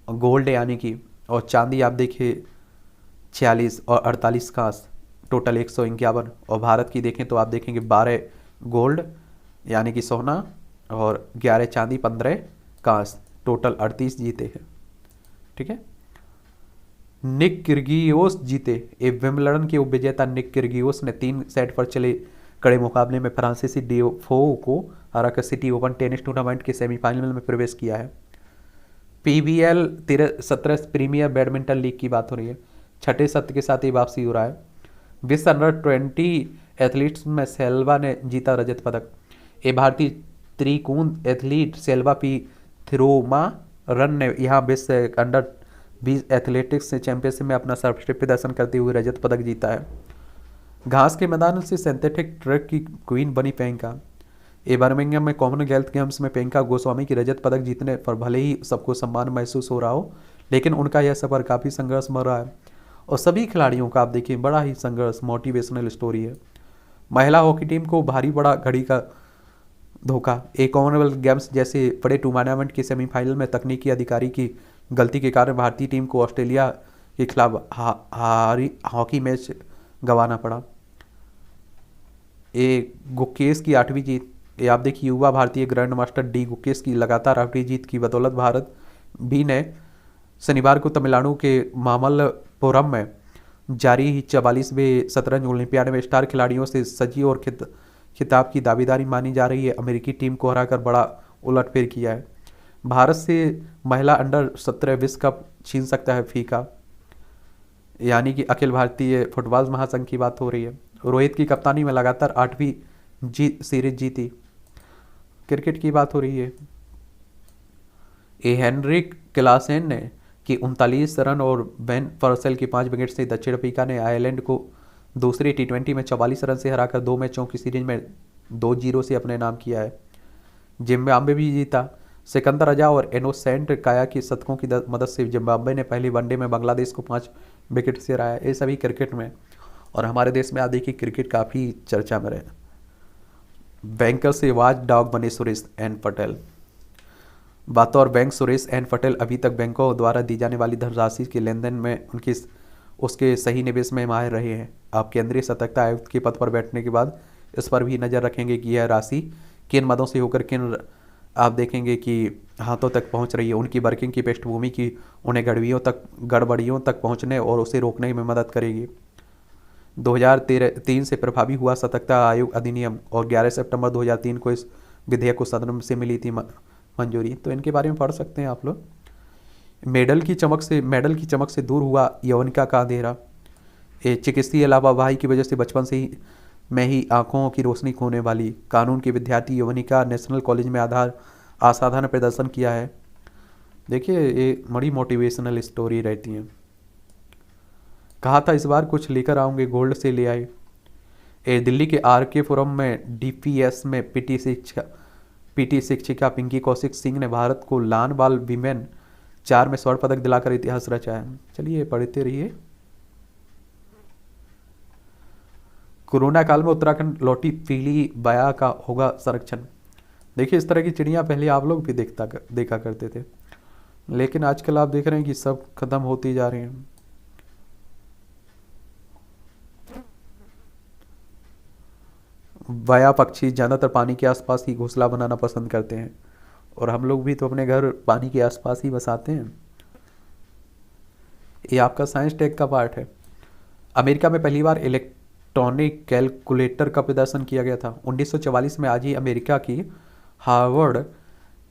गोल्ड यानी कि, और चांदी आप देखिए 46 और 48 कांस, टोटल 151। और भारत की देखें तो आप देखेंगे 12 गोल्ड यानी कि सोना और 11 चांदी, 15 कांस, टोटल 38 जीते हैं, ठीक है। निक किर्गियोस जीते। विंबलडन के उपविजेता निक किर्गियोस ने 3 सेट पर चले कड़े मुकाबले में फ्रांसीसी डियोफो को हराकर सिटी ओपन टेनिस टूर्नामेंट के सेमीफाइनल में प्रवेश किया है। PBL 17 प्रीमियर बैडमिंटन लीग की बात हो रही है। 6ठे सत्र के साथ ये वापसी हो रहा है। विश्व अंडर 20 एथलीट्स में सेल्वा ने जीता रजत पदक। ये भारतीय त्रिकोण एथलीट सेल्वा पी थिरुमारन ने यहाँ विश्व अंडर 20 एथलेटिक्स चैंपियनशिप में अपना सर्वश्रेष्ठ प्रदर्शन करते हुए रजत पदक जीता है। घास के मैदान से सिंथेटिक ट्रैक की क्वीन बनी प्रियंका। ये बर्मिंघम में कॉमनवेल्थ गेम्स में प्रियंका गोस्वामी की रजत पदक जीतने पर भले ही सबको सम्मान महसूस हो रहा हो, लेकिन उनका यह सफर काफ़ी संघर्ष में रहा है और सभी खिलाड़ियों का आप देखिए बड़ा ही संघर्ष मोटिवेशनल स्टोरी है। महिला हॉकी टीम को भारी बड़ा घड़ी का धोखा। एक कॉमनवेल्थ गेम्स जैसे बड़े टूर्नामेंट के सेमीफाइनल में तकनीकी अधिकारी की गलती के कारण भारतीय टीम को ऑस्ट्रेलिया के खिलाफ हॉकी मैच गंवाना पड़ा। ए गुकेश की 8वीं जीत। ये आप देखिए युवा भारतीय ग्रैंड मास्टर डी गुकेश की लगातार 8वीं जीत की बदौलत भारत भी ने शनिवार को तमिलनाडु के मामल्लपुरम में जारी 44वें शतरंज ओलंपियाड में स्टार खिलाड़ियों से सजी और खिताब की दावेदारी मानी जा रही है अमेरिकी टीम को हराकर बड़ा उलटफेर किया है। भारत से महिला अंडर 17 विश्व कप छीन सकता है फीका, यानी कि अखिल भारतीय फुटबॉल महासंघ की बात हो रही है। रोहित की कप्तानी में लगातार 8वीं सीरीज जीती। क्रिकेट की बात हो रही है। हेनरिक क्लासेन ने की 39 रन और बेन फर्सेल की 5 विकेट से दक्षिण अफ्रीका ने आयरलैंड को दूसरी T20 में 44 रन से हराकर 2 मैचों की सीरीज में 2-0 से अपने नाम किया है। जिम्बाब्वे भी जीता। सिकंदर रजा और इनोसेंट काया की शतकों की मदद से जिम्बाब्वे ने पहले वनडे में बांग्लादेश को 5 विकेट से हराया। ये सभी क्रिकेट में, और हमारे देश में आप देखिए क्रिकेट काफ़ी चर्चा में रहे। बैंकर से वाच डॉग बने सुरेश एन पटेल। बतौर बैंक सुरेश एन पटेल अभी तक बैंकों द्वारा दी जाने वाली धनराशि के लेन देन में उसके सही निवेश में माहिर रहे हैं। आप केंद्रीय सतर्कता आयुक्त के पद पर बैठने के बाद इस पर भी नज़र रखेंगे कि यह राशि किन मदों से होकर किन आप देखेंगे कि हाथों तक पहुंच रही है। उनकी वर्किंग की पृष्ठभूमि की उन्हें गड़बड़ियों तक पहुंचने और उसे रोकने में मदद करेगी। 2003 से प्रभावी हुआ सतर्कता आयोग अधिनियम और 11 सितंबर 2003 को इस विधेयक को सदन से मिली थी मंजूरी। तो इनके बारे में पढ़ सकते हैं आप लोग। मेडल की चमक से दूर हुआ यौनिका का अंधेरा। चिकित्सीय लापरवाही की वजह से बचपन से ही में ही आंखों की रोशनी खोने वाली कानून की विद्यार्थी यौनिका नेशनल कॉलेज में असाधारण प्रदर्शन किया है। देखिए ये बड़ी मोटिवेशनल स्टोरी रहती है। कहा था इस बार कुछ लेकर आऊँगे, गोल्ड से ले आए। दिल्ली के RK पुरम में DPS में PT शिक्षिका पिंकी कौशिक सिंह ने भारत को लान बाल विमेन 4 में स्वर्ण पदक दिलाकर इतिहास रचा है। चलिए पढ़ते रहिए। कोरोना काल में उत्तराखंड लौटी पीली बया का होगा संरक्षण। देखिए इस तरह की चिड़िया पहले आप लोग भी देखा करते थे, लेकिन आजकल आप देख रहे हैं कि सब खत्म होती जा रही हैं। बया पक्षी ज़्यादातर पानी के आसपास ही घोंसला बनाना पसंद करते हैं, और हम लोग भी तो अपने घर पानी के आसपास ही बसाते हैं। ये आपका साइंस टेक का पार्ट है। अमेरिका में पहली बार इलेक्ट्रॉनिक कैलकुलेटर का प्रदर्शन किया गया था। 1944 में आज ही अमेरिका की हार्वर्ड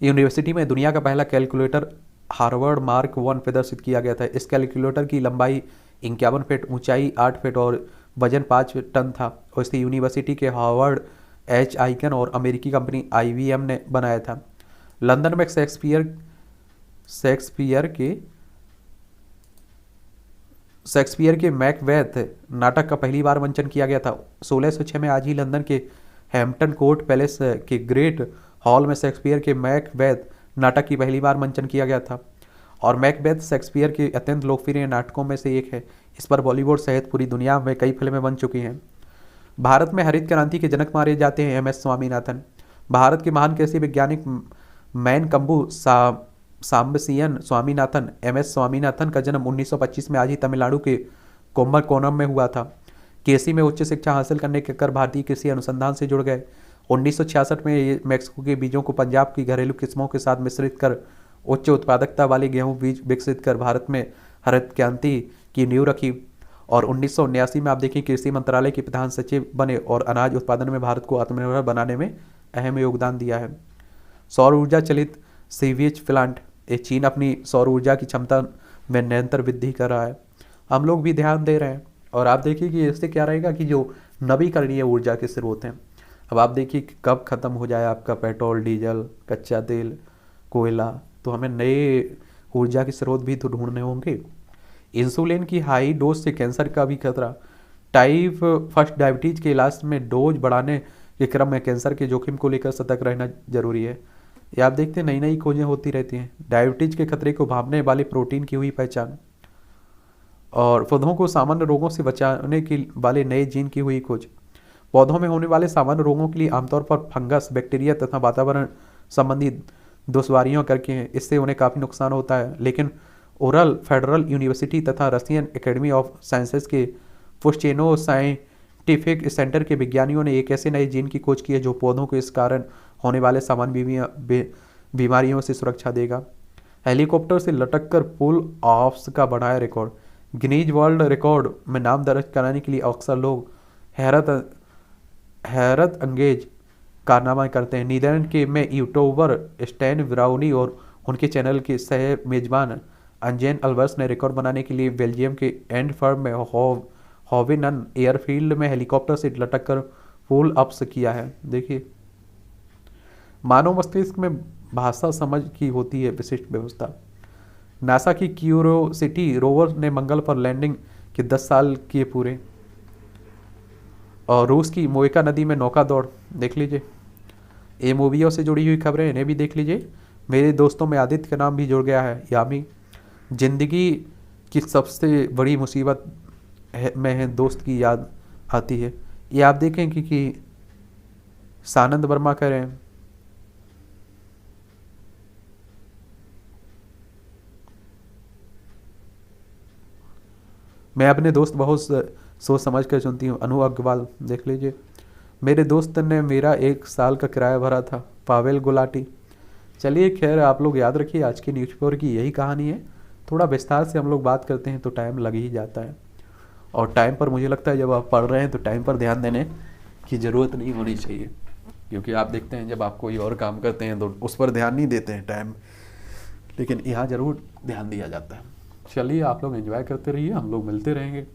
यूनिवर्सिटी में दुनिया का पहला कैलकुलेटर हार्वर्ड मार्क 1 प्रदर्शित किया गया था। इस कैलकुलेटर की लंबाई 51 फीट, ऊंचाई 8 फीट और वजन 5 टन था, और इसे यूनिवर्सिटी के हार्वर्ड H. और अमेरिकी कंपनी IBM ने बनाया था। लंदन में शेक्सपियर के मैकबेथ नाटक का पहली बार मंचन किया गया था। 1606 में आज ही लंदन के हैम्पटन कोर्ट पैलेस के ग्रेट हॉल में शेक्सपियर के मैकबेथ नाटक की पहली बार मंचन किया गया था, और मैकबेथ शेक्सपियर के अत्यंत लोकप्रिय नाटकों में से एक है। इस पर बॉलीवुड सहित पूरी दुनिया में कई फिल्में बन चुकी हैं। भारत में हरित क्रांति के जनक मारे जाते हैं MS स्वामीनाथन। भारत के महान कृषि वैज्ञानिक मैनकम्बू सांबसियन स्वामीनाथन MS स्वामीनाथन का जन्म 1925 में आज ही तमिलनाडु के कोम्बलकोनम में हुआ था। कृषि में उच्च शिक्षा हासिल करने के कर भारतीय कृषि अनुसंधान से जुड़ गए। 1966 में ये मैक्सिको के बीजों को पंजाब की घरेलू किस्मों के साथ मिश्रित कर उच्च उत्पादकता वाले गेहूं बीज विकसित कर भारत में हरित क्रांति की नींव रखी, और 1979 में आप देखिए कृषि मंत्रालय के प्रधान सचिव बने और अनाज उत्पादन में भारत को आत्मनिर्भर बनाने में अहम योगदान दिया है। सौर ऊर्जा चलित सीवेज प्लांट। चीन अपनी सौर ऊर्जा की क्षमता में निरंतर वृद्धि कर रहा है। हम लोग भी ध्यान दे रहे हैं। और आप देखिए कि इससे क्या रहेगा कि जो नवीकरणीय ऊर्जा के स्रोत हैं, अब आप देखिए कि कब ख़त्म हो जाए आपका पेट्रोल, डीजल, कच्चा तेल, कोयला, तो हमें नए ऊर्जा के स्रोत भी तो ढूंढने होंगे। इंसुलिन की हाई डोज से कैंसर का भी खतरा। टाइप फर्स्ट डायबिटीज के इलाज में डोज बढ़ाने के क्रम में कैंसर के जोखिम को लेकर सतर्क रहना जरूरी है। ये आप देखते हैं नई नई खोजें होती रहती हैं। डायबिटीज के खतरे को भापने वाले प्रोटीन की हुई पहचान, और पौधों को सामान्य रोगों से बचाने के वाले नए जीन की हुई खोज। पौधों में होने वाले सामान्य रोगों के लिए आमतौर पर फंगस, बैक्टीरिया तथा वातावरण संबंधी दुश्वारियों करके हैं, इससे उन्हें काफ़ी नुकसान होता है। लेकिन ओरल फेडरल यूनिवर्सिटी तथा रशियन एकेडमी ऑफ साइंसेस के पुश्चेनो साइंटिफिक सेंटर के विज्ञानियों ने एक ऐसे नए जीन की खोज की है जो पौधों को इस कारण होने वाले सामान्य बीमारियों से सुरक्षा देगा। हेलीकॉप्टर से लटक कर पुल ऑफ्स का बढ़ाया रिकॉर्ड। गिनीज वर्ल्ड रिकॉर्ड में नाम दर्ज कराने के लिए अक्सर लोग हैरत अंगेज कारनामा करते हैं। नीदरलैंड के में यूट्यूबर स्टैन ब्राउनी और उनके चैनल के सह मेजबान अंजेन अल्वर्स ने रिकॉर्ड बनाने के लिए बेल्जियम के एंडवर्प में हॉविनन एयरफील्ड में हेलीकॉप्टर से लटक कर पुल अप्स किया है। देखिए, मानव मस्तिष्क में भाषा समझ की होती है विशिष्ट व्यवस्था। नासा की क्यूरोसिटी रोवर ने मंगल पर लैंडिंग के 10 साल किए पूरे। और रूस की मोएका नदी में नौका दौड़, देख लीजिए। ये मूवियों से जुड़ी हुई खबरें इन्हें भी देख लीजिए। मेरे दोस्तों में आदित्य का नाम भी जुड़ गया है। यामी, जिंदगी की सबसे बड़ी मुसीबत में है दोस्त की याद आती है। ये आप देखें कि सानंद वर्मा कह रहे हैं। मैं अपने दोस्त बहुत सोच समझ कर चुनती हूँ। अनु अग्रवाल, देख लीजिए। मेरे दोस्त ने मेरा 1 साल का किराया भरा था। पावेल गुलाटी। चलिए खैर, आप लोग याद रखिए आज की न्यूज़पेपर की यही कहानी है। थोड़ा विस्तार से हम लोग बात करते हैं तो टाइम लग ही जाता है, और टाइम पर मुझे लगता है जब आप पढ़ रहे हैं तो टाइम पर ध्यान देने की ज़रूरत नहीं होनी चाहिए, क्योंकि आप देखते हैं जब आप कोई और काम करते हैं तो उस पर ध्यान नहीं देते हैं टाइम, लेकिन यहाँ ज़रूर ध्यान दिया जाता है। चलिए आप लोग एंजॉय करते रहिए, हम लोग मिलते रहेंगे।